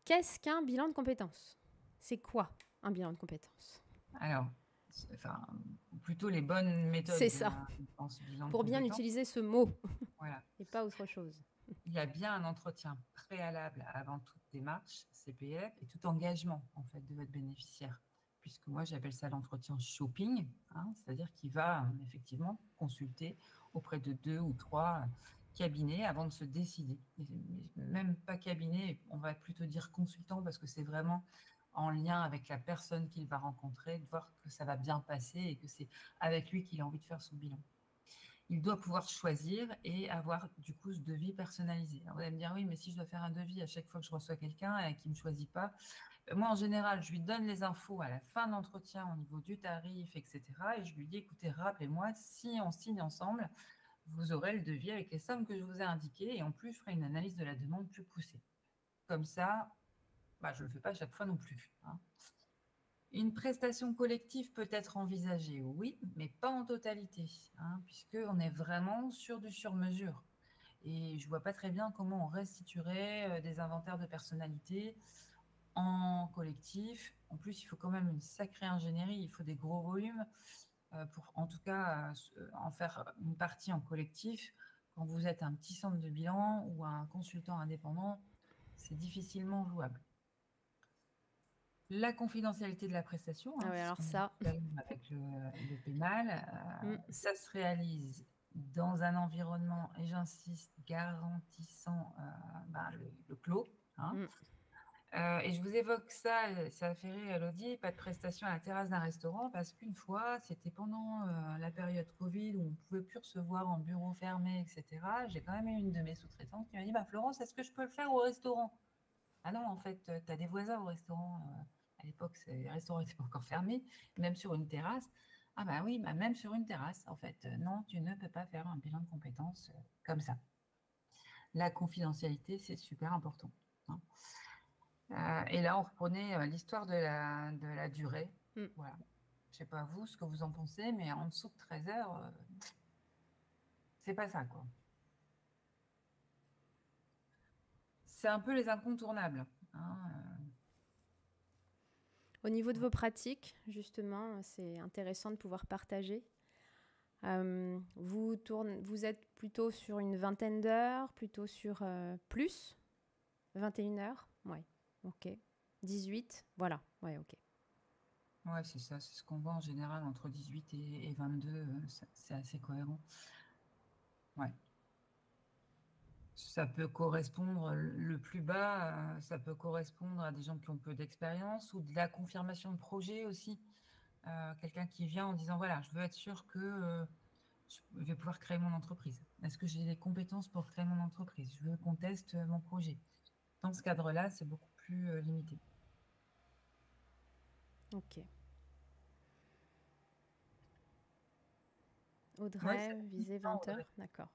qu'est-ce qu'un bilan de compétences ? C'est quoi un bilan de compétences ? Alors, plutôt les bonnes méthodes. C'est ça. Pour bien utiliser ce mot. Voilà. Et pas autre chose. Il y a bien un entretien préalable avant toute démarche CPF et tout engagement en fait de votre bénéficiaire. Puisque moi j'appelle ça l'entretien shopping, c'est-à-dire qu'il va effectivement consulter auprès de 2 ou 3 cabinets avant de se décider. Même pas cabinet, on va plutôt dire consultant parce que c'est vraiment en lien avec la personne qu'il va rencontrer, de voir que ça va bien passer et que c'est avec lui qu'il a envie de faire son bilan. Il doit pouvoir choisir et avoir du coup ce devis personnalisé. Alors vous allez me dire, oui, mais si je dois faire un devis à chaque fois que je reçois quelqu'un et qui ne me choisit pas, moi en général, je lui donne les infos à la fin de l'entretien au niveau du tarif, etc. Et je lui dis, écoutez, rappelez-moi, si on signe ensemble, vous aurez le devis avec les sommes que je vous ai indiquées et en plus, je ferai une analyse de la demande plus poussée. Comme ça, je ne le fais pas à chaque fois non plus. Une prestation collective peut être envisagée, oui, mais pas en totalité, puisqu'on est vraiment sur du sur-mesure. Et je ne vois pas très bien comment on restituerait des inventaires de personnalité en collectif. En plus, il faut quand même une sacrée ingénierie, il faut des gros volumes pour en tout cas en faire une partie en collectif. Quand vous êtes un petit centre de bilan ou un consultant indépendant, c'est difficilement jouable. La confidentialité de la prestation, oui, alors ça, avec le pénal, ça se réalise dans un environnement, et j'insiste, garantissant le clos. Et je vous évoque ça a fait rire Elodie, pas de prestation à la terrasse d'un restaurant, parce qu'une fois, c'était pendant la période Covid où on ne pouvait plus recevoir en bureau fermé, etc. J'ai quand même eu une de mes sous-traitantes qui m'a dit, Florence, est-ce que je peux le faire au restaurant ? Ah non, en fait, tu as des voisins au restaurant. À l'époque, les restaurants n'étaient pas encore fermés, même sur une terrasse. Ah oui, même sur une terrasse, en fait. Non, tu ne peux pas faire un bilan de compétences comme ça. La confidentialité, c'est super important. Et là, on reprenait l'histoire de la durée. Mm. Voilà. Je sais pas vous, ce que vous en pensez, mais en dessous de 13 heures, c'est pas ça, quoi. C'est un peu les incontournables, hein. Au niveau de vos pratiques, justement, c'est intéressant de pouvoir partager. Vous êtes plutôt sur une vingtaine d'heures, plutôt sur plus 21 heures. Ouais, ok. 18, voilà, ouais, ok. Ouais, c'est ça, c'est ce qu'on voit en général entre 18 et 22, c'est assez cohérent. Ouais. Ça peut correspondre, le plus bas, ça peut correspondre à des gens qui ont peu d'expérience ou de la confirmation de projet aussi. Quelqu'un qui vient en disant, voilà, je veux être sûr que je vais pouvoir créer mon entreprise. Est-ce que j'ai les compétences pour créer mon entreprise? Je veux qu'on teste mon projet. Dans ce cadre-là, c'est beaucoup plus limité. Ok. Ouais, Audrey, c'est visez bien, 20 Audrey. heures, d'accord.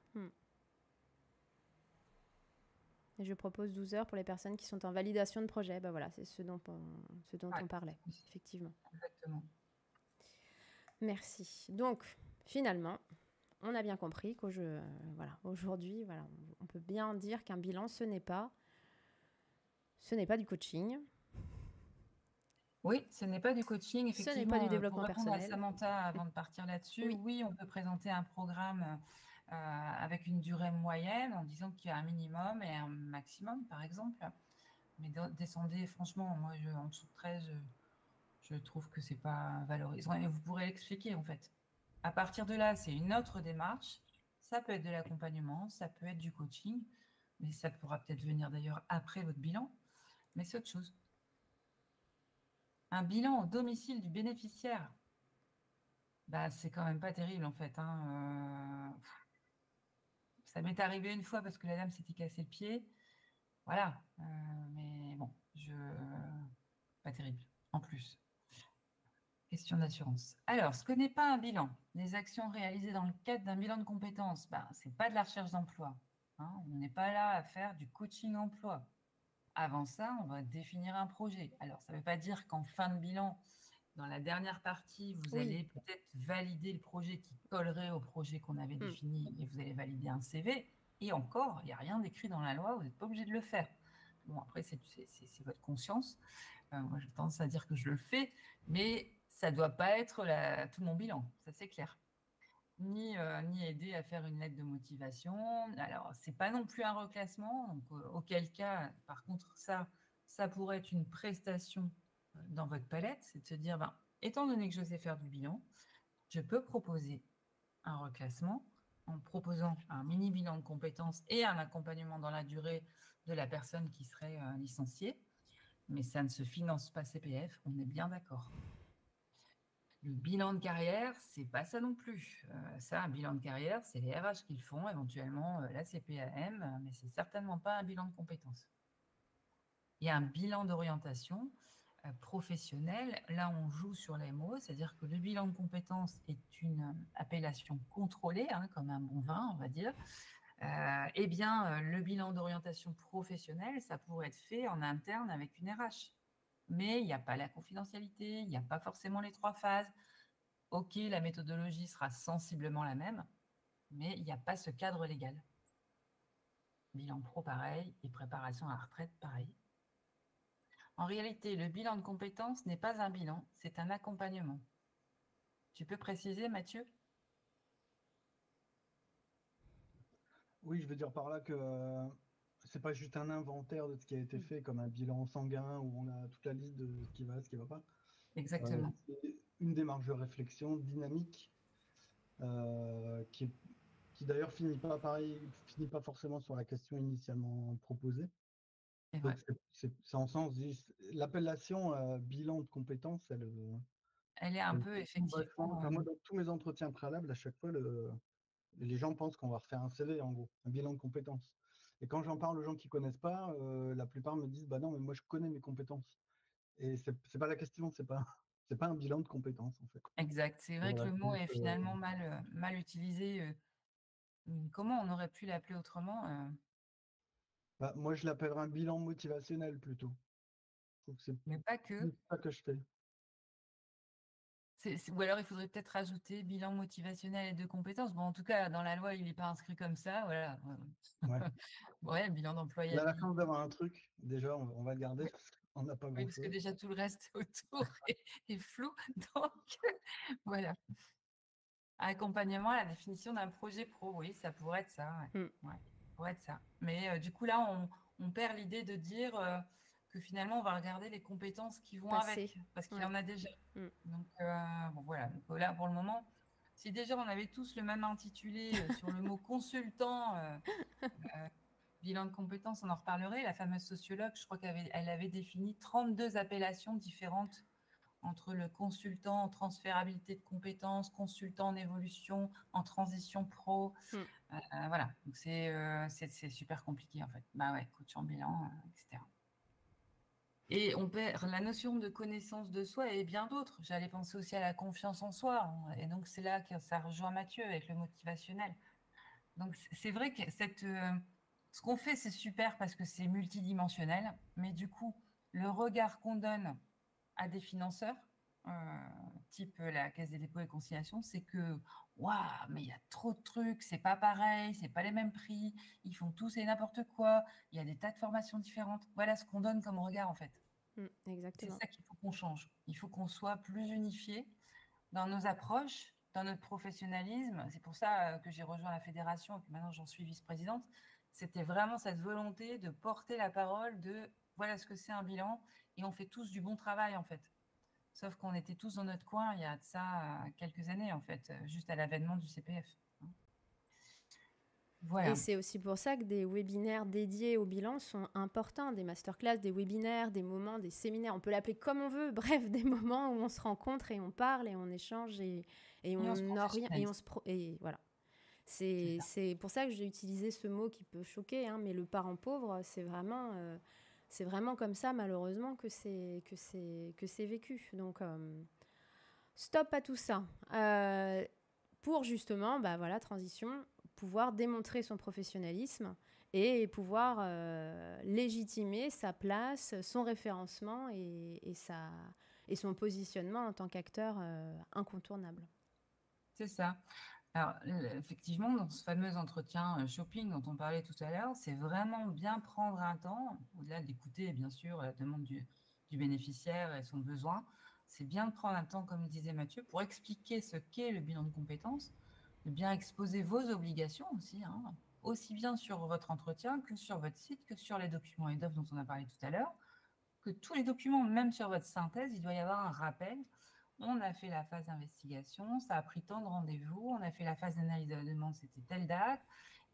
Et je propose 12 heures pour les personnes qui sont en validation de projet. Ben voilà, c'est ce dont Ouais, on parlait, effectivement. exactement. Merci. Donc, finalement, on a bien compris qu'aujourd'hui, voilà, on peut bien dire qu'un bilan, ce n'est pas du coaching, Oui, ce n'est pas du coaching, ce n'est pas du effectivement. Pour développement répondre à personnel. Samantha avant de partir là-dessus, Oui, oui, on peut présenter un programme avec une durée moyenne en disant qu'il y a un minimum et un maximum, par exemple. Mais descendez, franchement, moi, en dessous de 13, je trouve que c'est pas valorisant. Et vous pourrez l'expliquer, en fait. À partir de là, c'est une autre démarche. Ça peut être de l'accompagnement, ça peut être du coaching, mais ça pourra peut-être venir d'ailleurs après votre bilan, mais c'est autre chose. Un bilan au domicile du bénéficiaire, bah, c'est quand même pas terrible en fait, hein. Ça m'est arrivé une fois parce que la dame s'était cassé le pied. Voilà. Mais bon, pas terrible. En plus, question d'assurance. Alors, ce que n'est pas un bilan, les actions réalisées dans le cadre d'un bilan de compétences, bah, c'est pas de la recherche d'emploi, hein. On n'est pas là à faire du coaching emploi. Avant ça, on va définir un projet. Alors, ça ne veut pas dire qu'en fin de bilan, dans la dernière partie, vous oui. allez peut-être valider le projet qui collerait au projet qu'on avait défini et vous allez valider un CV. Et encore, il n'y a rien d'écrit dans la loi, vous n'êtes pas obligé de le faire. Bon, après, c'est votre conscience. Moi, j'ai tendance à dire que je le fais, mais ça ne doit pas être tout mon bilan, ça c'est clair. Ni aider à faire une lettre de motivation. Alors, c'est pas non plus un reclassement, donc auquel cas, par contre, ça pourrait être une prestation dans votre palette, c'est de se dire, ben, étant donné que je sais faire du bilan, je peux proposer un reclassement en proposant un mini bilan de compétences et un accompagnement dans la durée de la personne qui serait licenciée, mais ça ne se finance pas CPF, on est bien d'accord. Le bilan de carrière, c'est pas ça non plus. Ça, un bilan de carrière, c'est les RH qui le font, éventuellement la CPAM, mais c'est certainement pas un bilan de compétences. Il y a un bilan d'orientation professionnelle. Là, on joue sur les mots, c'est-à-dire que le bilan de compétences est une appellation contrôlée, hein, comme un bon vin, on va dire. Eh bien, le bilan d'orientation professionnelle, ça pourrait être fait en interne avec une RH. Mais il n'y a pas la confidentialité, il n'y a pas forcément les 3 phases. Ok, la méthodologie sera sensiblement la même, mais il n'y a pas ce cadre légal. Bilan pro pareil et préparation à la retraite pareil. En réalité, le bilan de compétences n'est pas un bilan, c'est un accompagnement. Tu peux préciser, Mathieu? Oui, je veux dire par là que c'est pas juste un inventaire de ce qui a été fait comme un bilan sanguin où on a toute la liste de ce qui va, ce qui va pas. Exactement. C'est une démarche de réflexion dynamique qui d'ailleurs finit pas pareil, finit pas forcément sur la question initialement proposée. C'est vrai. Donc c'est en sens, l'appellation bilan de compétences, Elle est un elle peu tombe vachement. effectivement. Enfin, moi, dans tous mes entretiens préalables, à chaque fois, les gens pensent qu'on va refaire un CV, en gros, un bilan de compétences. Et quand j'en parle aux gens qui connaissent pas, la plupart me disent, bah non, mais moi je connais mes compétences. Et c'est pas la question, c'est pas un bilan de compétences en fait. Exact. C'est vrai que le mot est finalement mal utilisé. Comment on aurait pu l'appeler autrement? Bah, moi je l'appellerais un bilan motivationnel plutôt. trouve que c'est Mais pas que. plus ça que je fais. Ou alors, il faudrait peut-être rajouter bilan motivationnel et de compétences. Bon, en tout cas, dans la loi, il n'est pas inscrit comme ça. Voilà. Ouais. Ouais, bilan On a la d'employabilité. chance d'avoir un truc, déjà, on va le garder, Oui, parce qu'on n'a pas oui, parce que grand-chose. déjà, tout le reste autour est flou. Donc, voilà. Accompagnement à la définition d'un projet pro, oui, ça pourrait être ça. Ouais. Ouais, ça pourrait être ça. Mais du coup, là, on perd l'idée de dire que finalement, on va regarder les compétences qui vont Passé. avec, parce qu'il y Ouais. en a déjà. Donc, bon, voilà. Donc, là, pour le moment, si déjà on avait tous le même intitulé sur le mot consultant, bilan de compétences, on en reparlerait. La fameuse sociologue, je crois qu'elle avait défini 32 appellations différentes entre le consultant en transférabilité de compétences, consultant en évolution, en transition pro. Voilà, donc c'est super compliqué en fait. Bah ouais, coach en bilan, etc. Et on perd la notion de connaissance de soi et bien d'autres. J'allais penser aussi à la confiance en soi. Hein, et donc c'est là que ça rejoint Mathieu avec le motivationnel. Donc c'est vrai que ce qu'on fait, c'est super parce que c'est multidimensionnel. Mais du coup, le regard qu'on donne à des financeurs, type la Caisse des dépôts et consignations, c'est que waouh, mais il y a trop de trucs, c'est pas pareil, c'est pas les mêmes prix, ils font tous et n'importe quoi, il y a des tas de formations différentes. Voilà ce qu'on donne comme regard en fait. C'est Exactement. ça qu'il faut qu'on change. Il faut qu'on soit plus unifié dans nos approches, dans notre professionnalisme. C'est pour ça que j'ai rejoint la fédération et que maintenant j'en suis vice-présidente. C'était vraiment cette volonté de porter la parole de voilà ce que c'est un bilan et on fait tous du bon travail en fait. Sauf qu'on était tous dans notre coin il y a de ça quelques années en fait, juste à l'avènement du CPF. Voilà. Et c'est aussi pour ça que des webinaires dédiés au bilan sont importants, des masterclass, des webinaires, des moments, des séminaires, on peut l'appeler comme on veut, bref, des moments où on se rencontre et on parle et on échange et on oriente et voilà. C'est pour ça que j'ai utilisé ce mot qui peut choquer, hein, mais le parent pauvre, c'est vraiment comme ça malheureusement que c'est vécu. Donc stop à tout ça. Pour justement, bah voilà, transition, pouvoir démontrer son professionnalisme et pouvoir légitimer sa place, son référencement et son positionnement en tant qu'acteur incontournable. C'est ça. Alors, effectivement, dans ce fameux entretien shopping dont on parlait tout à l'heure, c'est vraiment bien prendre un temps, au-delà d'écouter, bien sûr, la demande du bénéficiaire et son besoin, c'est bien de prendre un temps, comme disait Mathieu, pour expliquer ce qu'est le bilan de compétences, de bien exposer vos obligations aussi, hein, aussi bien sur votre entretien que sur votre site, que sur les documents EDOF dont on a parlé tout à l'heure, que tous les documents, même sur votre synthèse, il doit y avoir un rappel. On a fait la phase d'investigation, ça a pris tant de rendez-vous, on a fait la phase d'analyse de la demande, c'était telle date,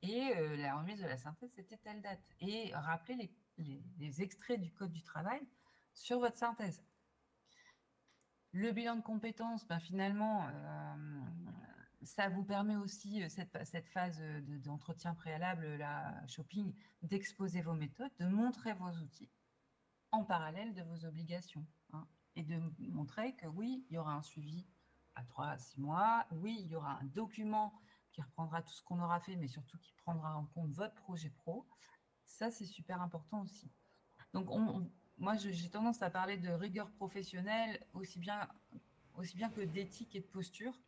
et la remise de la synthèse, c'était telle date. Et rappelez les extraits du Code du travail sur votre synthèse. Le bilan de compétences, ben finalement, ça vous permet aussi, cette phase d'entretien préalable, la shopping, d'exposer vos méthodes, de montrer vos outils en parallèle de vos obligations. Hein, et de montrer que oui, il y aura un suivi à 3 à 6 mois, oui, il y aura un document qui reprendra tout ce qu'on aura fait, mais surtout qui prendra en compte votre projet pro. Ça, c'est super important aussi. Donc, moi, j'ai tendance à parler de rigueur professionnelle aussi bien que d'éthique et de posture.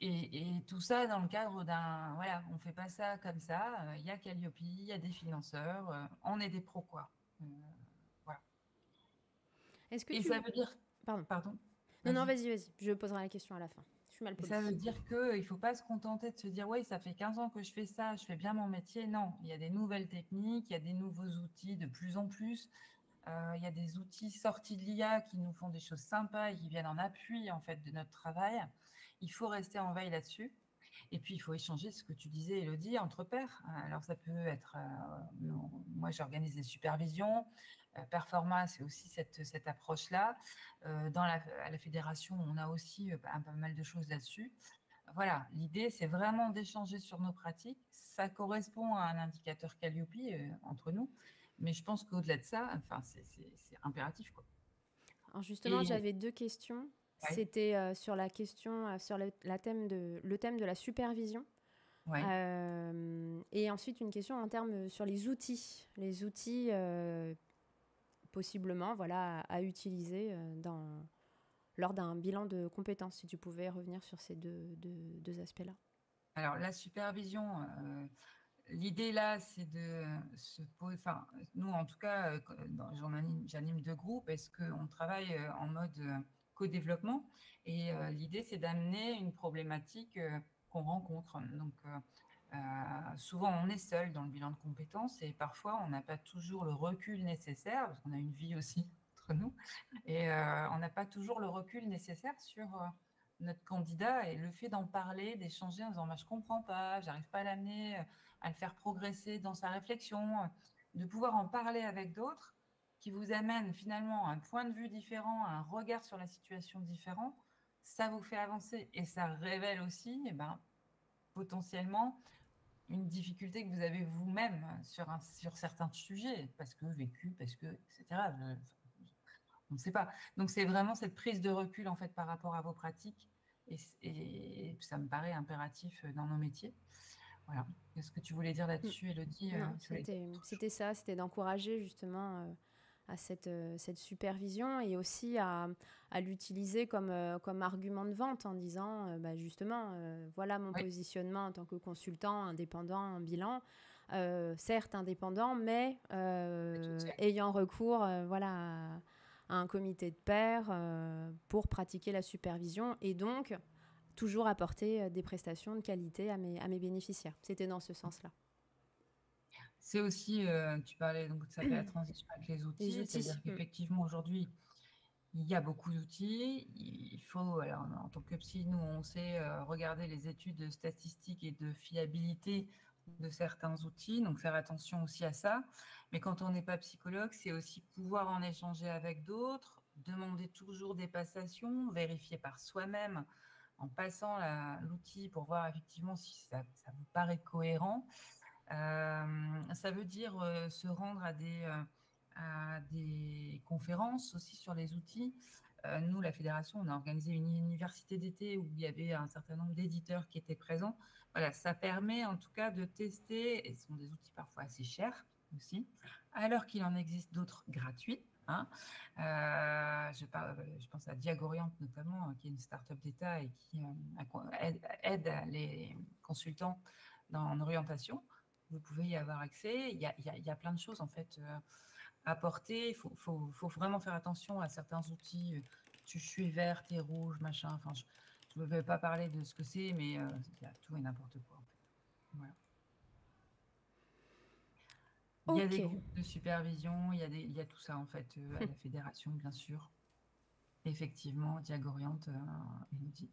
Et tout ça dans le cadre d'un... Voilà, on ne fait pas ça comme ça. Il y a Calliope, il y a des financeurs, on est des pros, quoi. Voilà. Est-ce que Et tu... ça veut dire... Pardon. Non, vas-y. Je poserai la question à la fin. Je suis mal polie. Et ça veut dire qu'il ne faut pas se contenter de se dire « Oui, ça fait 15 ans que je fais ça, je fais bien mon métier ». Non, il y a des nouvelles techniques, il y a des nouveaux outils de plus en plus. Il y a des outils sortis de l'IA qui nous font des choses sympas et qui viennent en appui en fait, de notre travail. Il faut rester en veille là-dessus. Et puis, il faut échanger, ce que tu disais, Élodie, entre pairs. Alors, ça peut être... moi, j'organise des supervisions. Performa, c'est aussi cette approche-là. À la fédération, on a aussi pas mal de choses là-dessus. Voilà, l'idée, c'est vraiment d'échanger sur nos pratiques. Ça correspond à un indicateur Calliope entre nous. Mais je pense qu'au-delà de ça, enfin, c'est impératif, quoi. Alors justement, j'avais 2 questions. Ouais. C'était sur la question, sur le thème de la supervision. Ouais. Et ensuite, une question en termes sur les outils possiblement à utiliser lors d'un bilan de compétences, si tu pouvais revenir sur ces deux aspects-là. Alors, la supervision, l'idée là, c'est de se poser. Enfin, nous, en tout cas, j'anime 2 groupes. Est-ce qu'on travaille en mode co-développement? Et l'idée, c'est d'amener une problématique qu'on rencontre. Donc, souvent, on est seul dans le bilan de compétences et parfois, on n'a pas toujours le recul nécessaire, parce qu'on a une vie aussi entre nous, et on n'a pas toujours le recul nécessaire sur notre candidat, et le fait d'en parler, d'échanger en disant je comprends pas, j'arrive pas à l'amener, à le faire progresser dans sa réflexion, de pouvoir en parler avec d'autres qui vous amènent finalement un point de vue différent, un regard sur la situation différent, ça vous fait avancer et ça révèle aussi potentiellement une difficulté que vous avez vous-même sur certains sujets, parce que vécu, parce que, etc. On ne sait pas. Donc, c'est vraiment cette prise de recul, en fait, par rapport à vos pratiques. Et ça me paraît impératif dans nos métiers. Voilà. Qu'est-ce que tu voulais dire là-dessus, Élodie? Non, c'était ça, c'était d'encourager justement à cette supervision et aussi à l'utiliser comme argument de vente en disant justement, voilà mon positionnement en tant que consultant indépendant en bilan. Certes indépendant, mais ayant recours à un comité de pairs pour pratiquer la supervision et donc toujours apporter des prestations de qualité à mes bénéficiaires. C'était dans ce sens-là. C'est aussi, tu parlais, donc ça fait la transition avec les outils. C'est-à-dire qu'effectivement, aujourd'hui, il y a beaucoup d'outils. Il faut, alors, en tant que psy, nous, on sait regarder les études statistiques et de fiabilité de certains outils, donc faire attention aussi à ça. Mais quand on n'est pas psychologue, c'est aussi pouvoir en échanger avec d'autres, demander toujours des passations, vérifier par soi-même en passant l'outil pour voir effectivement si ça vous paraît cohérent. Ça veut dire se rendre à des conférences aussi sur les outils. Nous, la fédération, on a organisé une université d'été où il y avait un certain nombre d'éditeurs qui étaient présents. Voilà, ça permet en tout cas de tester, et ce sont des outils parfois assez chers aussi, alors qu'il en existe d'autres gratuits. Je pense à Diagoriante notamment, qui est une start-up d'État et qui aide les consultants en orientation. Vous pouvez y avoir accès. Il y a plein de choses en fait à apporter. Il faut vraiment faire attention à certains outils. Je suis vert, t'es rouge, machin. Enfin, je ne vais pas parler de ce que c'est, mais il y a tout et n'importe quoi en fait. Voilà. Il y a des groupes de supervision, il y a tout ça en fait à la fédération, bien sûr. Effectivement, Diagoriante, Élodie.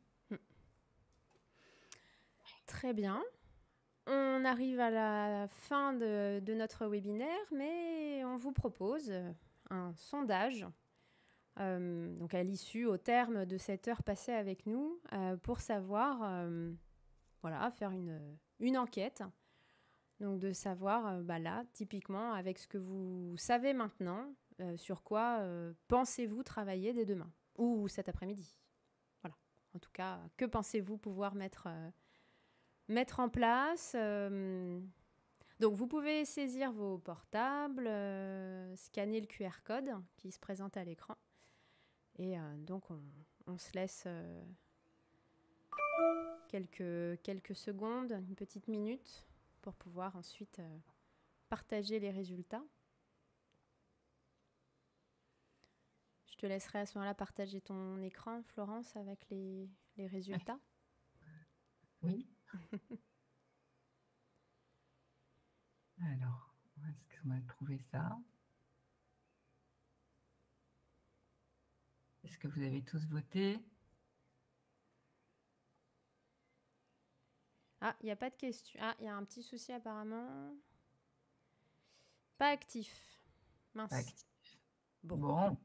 Très bien. On arrive à la fin de notre webinaire, mais on vous propose un sondage. Donc à l'issue, au terme de cette heure passée avec nous, pour savoir, faire une enquête. Donc de savoir, là, typiquement, avec ce que vous savez maintenant, sur quoi pensez-vous travailler dès demain ou cet après-midi. Voilà. En tout cas, que pensez-vous pouvoir mettre en place? Donc vous pouvez saisir vos portables, scanner le QR code qui se présente à l'écran. Et donc on se laisse quelques secondes, une petite minute, pour pouvoir ensuite partager les résultats. Je te laisserai à ce moment-là partager ton écran, Florence, avec les résultats. Oui. Alors, où est-ce qu'on va trouver ça? Est-ce que vous avez tous voté? Ah, il n'y a pas de question. Ah, il y a un petit souci apparemment. Pas actif. Mince. Pas actif. Bon.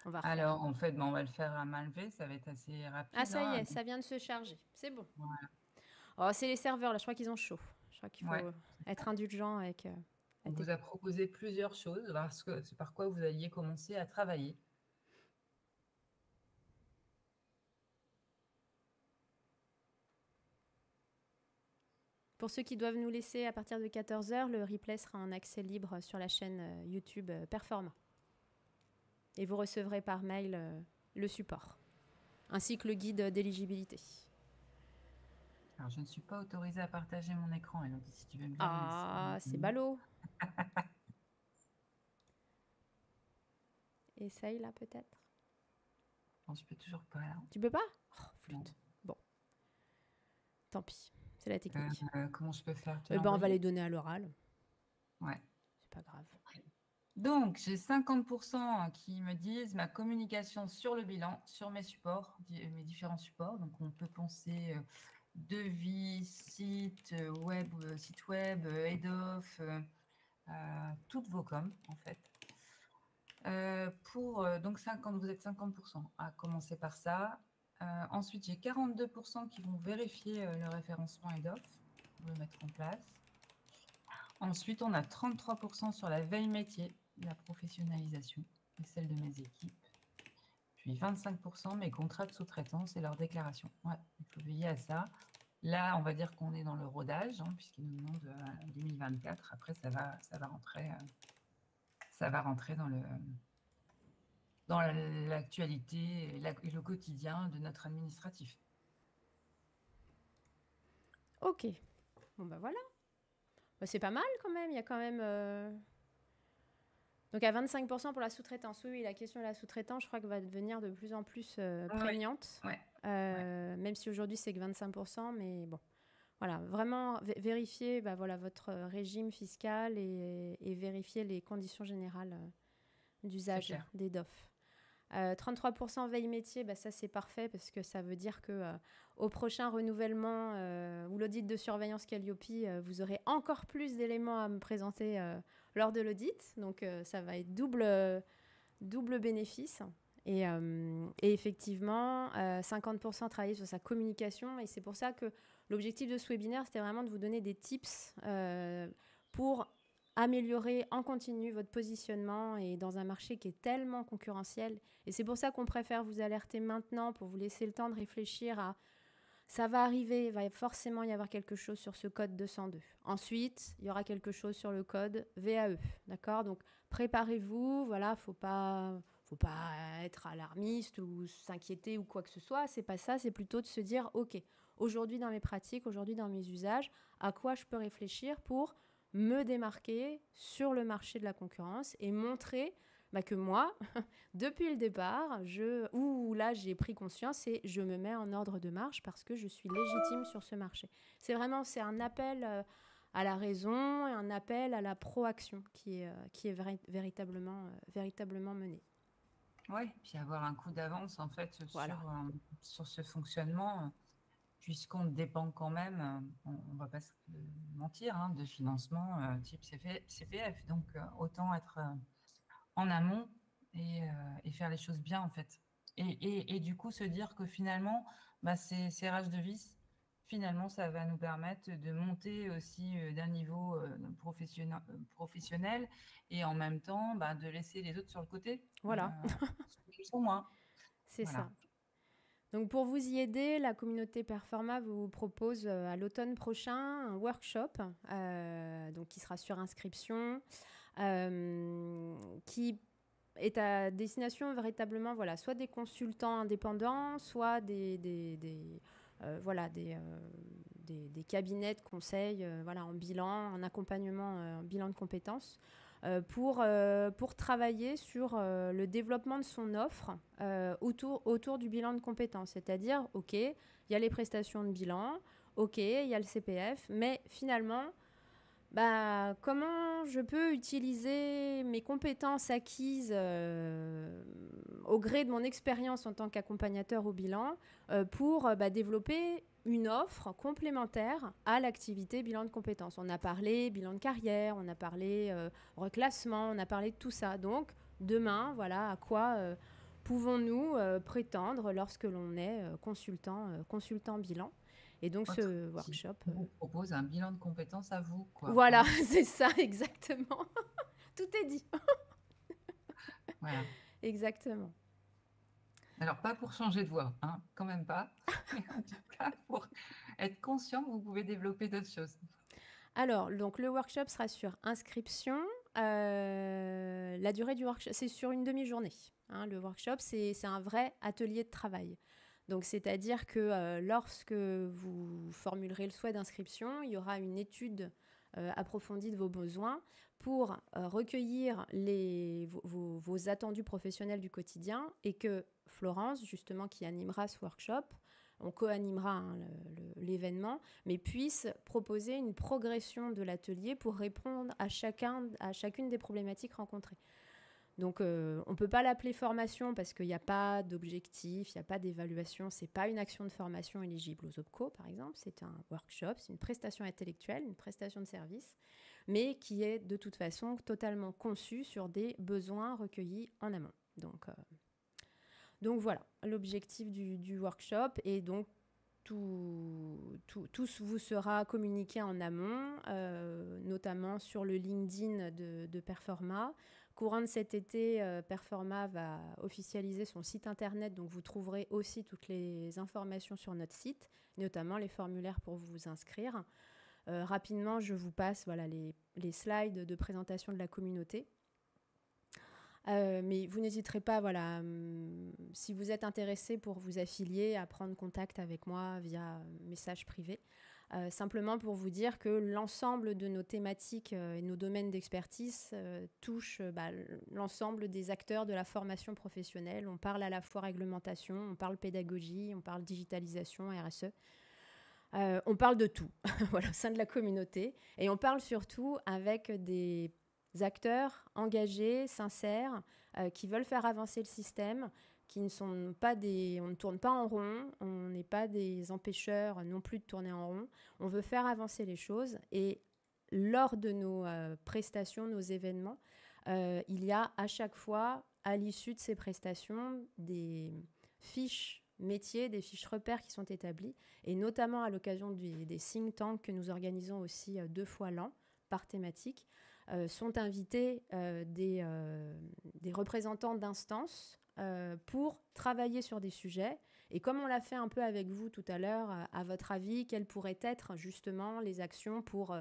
On va refaire. Alors, en fait, on va le faire à main levée. Ça va être assez rapide. Ah, ça y est, ça vient de se charger. C'est bon. Voilà. Oh, c'est les serveurs, là. Je crois qu'ils ont chaud. Je crois qu'il faut être indulgent avec... On vous a proposé plusieurs choses. C'est par quoi vous alliez commencer à travailler. Pour ceux qui doivent nous laisser à partir de 14h, le replay sera en accès libre sur la chaîne YouTube Performa. Et vous recevrez par mail le support, ainsi que le guide d'éligibilité. Alors, je ne suis pas autorisée à partager mon écran, Elodie, si tu veux bien. Ah, c'est ballot. Essaye là, peut-être. Non, je peux toujours pas, là. Tu peux pas? Oh, flûte. Non. Bon. Tant pis, c'est la technique. Comment je peux faire? On va les donner à l'oral. Ouais. C'est pas grave. Donc, j'ai 50% qui me disent ma communication sur le bilan, sur mes supports, mes différents supports. Donc, on peut penser devis, site web, head-off, toutes vos coms, en fait. Donc, vous êtes 50% à commencer par ça. Ensuite, j'ai 42% qui vont vérifier le référencement head-off pour le mettre en place. Ensuite, on a 33% sur la veille métier, la professionnalisation et celle de mes équipes. Puis 25% mes contrats de sous-traitance et leur déclaration. Ouais, il faut veiller à ça. Là, on va dire qu'on est dans le rodage, puisqu'ils nous demandent 2024. Après, ça va rentrer dans l'actualité et le quotidien de notre administratif. Ok. Bon, bah voilà. Bah, c'est pas mal quand même. Il y a quand même... Donc à 25% pour la sous-traitance. Oui, la question de la sous-traitance, je crois que va devenir de plus en plus prégnante. Ouais. Même si aujourd'hui, c'est que 25%. Mais bon, voilà. Vraiment, vérifier votre régime fiscal et vérifier les conditions générales d'usage des DOF. 33% veille métier, ça c'est parfait parce que ça veut dire que au prochain renouvellement ou l'audit de surveillance Calliope, vous aurez encore plus d'éléments à me présenter lors de l'audit. Donc ça va être double bénéfice. Et effectivement, 50% travailler sur sa communication. Et c'est pour ça que l'objectif de ce webinaire, c'était vraiment de vous donner des tips pour améliorer en continu votre positionnement et dans un marché qui est tellement concurrentiel. Et c'est pour ça qu'on préfère vous alerter maintenant pour vous laisser le temps de réfléchir à ça va arriver, il va forcément y avoir quelque chose sur ce code 202. Ensuite, il y aura quelque chose sur le code VAE, d'accord? Donc, préparez-vous, voilà, faut pas être alarmiste ou s'inquiéter ou quoi que ce soit, c'est pas ça, c'est plutôt de se dire, ok, aujourd'hui dans mes pratiques, aujourd'hui dans mes usages, à quoi je peux réfléchir pour me démarquer sur le marché de la concurrence et montrer que moi, depuis le départ, là j'ai pris conscience et je me mets en ordre de marche parce que je suis légitime sur ce marché. C'est un appel à la raison et un appel à la proaction qui est véritablement mené. Oui, puis avoir un coup d'avance en fait sur ce fonctionnement. Puisqu'on dépend quand même, on ne va pas se mentir, de financement type CPF. Donc, autant être en amont et faire les choses bien, en fait. Et du coup, se dire que finalement, ces serrages de vis, finalement, ça va nous permettre de monter aussi d'un niveau professionnel et en même temps, de laisser les autres sur le côté. Voilà. Pour moi. C'est ça. Donc pour vous y aider, la communauté Performa vous propose à l'automne prochain un workshop qui sera sur inscription, qui est à destination véritablement soit des consultants indépendants, soit des cabinets de conseil en bilan, en accompagnement, en bilan de compétences. Pour travailler sur le développement de son offre autour du bilan de compétences. C'est-à-dire, OK, il y a les prestations de bilan, OK, il y a le CPF, mais finalement, comment je peux utiliser mes compétences acquises au gré de mon expérience en tant qu'accompagnateur au bilan pour développer une offre complémentaire à l'activité bilan de compétences. On a parlé bilan de carrière, on a parlé reclassement, on a parlé de tout ça. Donc, demain, à quoi pouvons-nous prétendre lorsque l'on est consultant bilan. Et donc, ce workshop... vous propose un bilan de compétences à vous, quoi. Voilà, c'est ça, exactement. Tout est dit. Voilà. Exactement. Alors, pas pour changer de voix, quand même pas. Mais en tout cas, pour être conscient que vous pouvez développer d'autres choses. Alors, donc, le workshop sera sur inscription. la durée du workshop, c'est sur une demi-journée. Le workshop, c'est un vrai atelier de travail. Donc, c'est-à-dire que lorsque vous formulerez le souhait d'inscription, il y aura une étude approfondie de vos besoins pour recueillir vos attendus professionnels du quotidien et que Florence, justement, qui animera ce workshop, on co-animera l'événement, mais puisse proposer une progression de l'atelier pour répondre à chacune des problématiques rencontrées. Donc, on ne peut pas l'appeler formation parce qu'il n'y a pas d'objectif, il n'y a pas d'évaluation. Ce n'est pas une action de formation éligible aux OPCO, par exemple. C'est un workshop, c'est une prestation intellectuelle, une prestation de service, mais qui est de toute façon totalement conçue sur des besoins recueillis en amont. Donc voilà, l'objectif du workshop. Et donc, tout vous sera communiqué en amont, notamment sur le LinkedIn de Performa. Courant de cet été, Performa va officialiser son site internet, donc vous trouverez aussi toutes les informations sur notre site, notamment les formulaires pour vous inscrire. Rapidement, je vous passe les slides de présentation de la communauté. Mais vous n'hésiterez pas, si vous êtes intéressé pour vous affilier, à prendre contact avec moi via message privé. Simplement pour vous dire que l'ensemble de nos thématiques et nos domaines d'expertise touchent l'ensemble des acteurs de la formation professionnelle. On parle à la fois réglementation, on parle pédagogie, on parle digitalisation, RSE. On parle de tout au sein de la communauté. Et on parle surtout avec des acteurs engagés, sincères, qui veulent faire avancer le système, qui ne sont pas on ne tourne pas en rond, on n'est pas des empêcheurs non plus de tourner en rond. On veut faire avancer les choses et lors de nos prestations, nos événements, il y a à chaque fois, à l'issue de ces prestations, des fiches métiers, des fiches repères qui sont établies et notamment à l'occasion des think tanks que nous organisons aussi 2 fois l'an par thématique, sont invités des représentants d'instances pour travailler sur des sujets. Et comme on l'a fait un peu avec vous tout à l'heure, à votre avis, quelles pourraient être justement les actions pour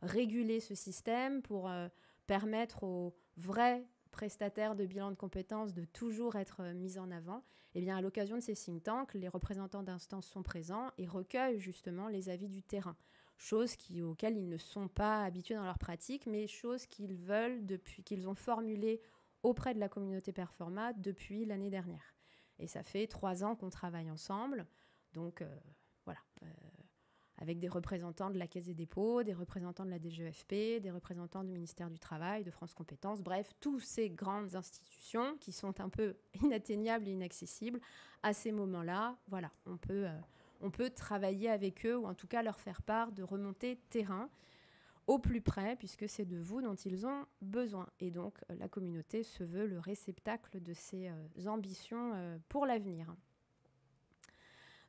réguler ce système, pour permettre aux vrais prestataires de bilan de compétences de toujours être mis en avant? Eh bien, à l'occasion de ces think tanks, les représentants d'instances sont présents et recueillent justement les avis du terrain. Choses auxquelles ils ne sont pas habitués dans leur pratique, mais choses qu'ils veulent depuis qu'ils ont formulées auprès de la communauté Performa depuis l'année dernière. Et ça fait 3 ans qu'on travaille ensemble, donc avec des représentants de la Caisse des dépôts, des représentants de la DGEFP, des représentants du ministère du Travail, de France Compétences, bref, toutes ces grandes institutions qui sont un peu inatteignables et inaccessibles. À ces moments-là, on peut travailler avec eux ou en tout cas leur faire part de remontées terrain au plus près puisque c'est de vous dont ils ont besoin. Et donc, la communauté se veut le réceptacle de ces ambitions pour l'avenir.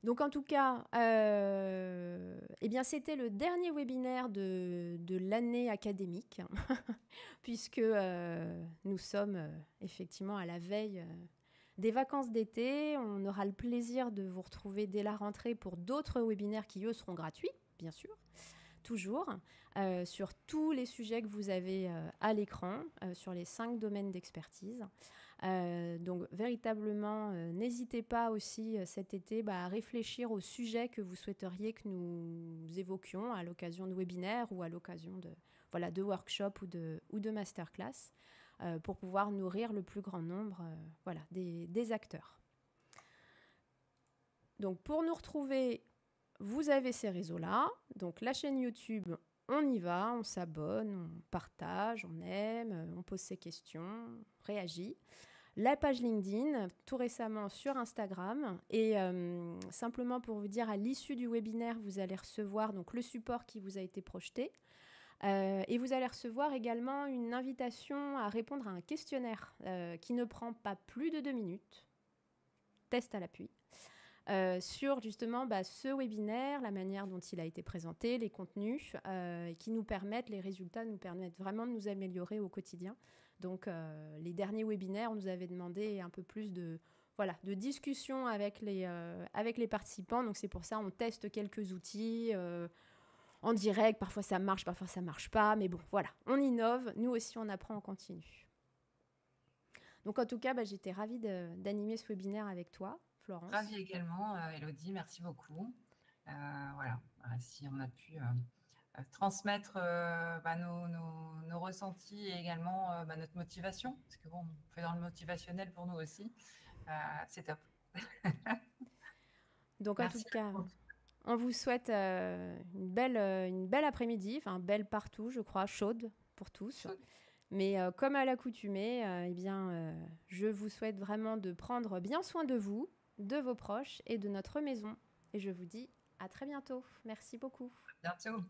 Donc, en tout cas, c'était le dernier webinaire de l'année académique puisque nous sommes effectivement à la veille des vacances d'été. On aura le plaisir de vous retrouver dès la rentrée pour d'autres webinaires qui, eux, seront gratuits, bien sûr, toujours, sur tous les sujets que vous avez à l'écran, sur les 5 domaines d'expertise. Donc, véritablement, n'hésitez pas aussi cet été à réfléchir aux sujets que vous souhaiteriez que nous évoquions à l'occasion de webinaires ou à l'occasion de workshops ou de masterclass. Pour pouvoir nourrir le plus grand nombre des acteurs. Donc, pour nous retrouver, vous avez ces réseaux-là. Donc, la chaîne YouTube, on y va, on s'abonne, on partage, on aime, on pose ses questions, on réagit. La page LinkedIn, tout récemment sur Instagram. Et simplement pour vous dire, à l'issue du webinaire, vous allez recevoir donc, le support qui vous a été projeté. Et vous allez recevoir également une invitation à répondre à un questionnaire qui ne prend pas plus de 2 minutes, test à l'appui, sur justement ce webinaire, la manière dont il a été présenté, les contenus, qui nous permettent, les résultats nous permettent vraiment de nous améliorer au quotidien. Donc, les derniers webinaires, on nous avait demandé un peu plus de discussion avec les participants. Donc, c'est pour ça qu'on teste quelques outils. en direct. Parfois, ça marche pas. Mais bon, voilà, on innove. Nous aussi, on apprend, on continue. Donc, en tout cas, j'étais ravie d'animer ce webinaire avec toi, Florence. Ravie également, Élodie. Merci beaucoup. Voilà, si on a pu transmettre nos ressentis et également notre motivation, parce que bon, on fait dans le motivationnel pour nous aussi. C'est top. Donc, en tout cas, on vous souhaite une belle après-midi, enfin, belle partout, je crois, chaude pour tous. Mais comme à l'accoutumée, je vous souhaite vraiment de prendre bien soin de vous, de vos proches et de notre maison. Et je vous dis à très bientôt. Merci beaucoup. À bientôt.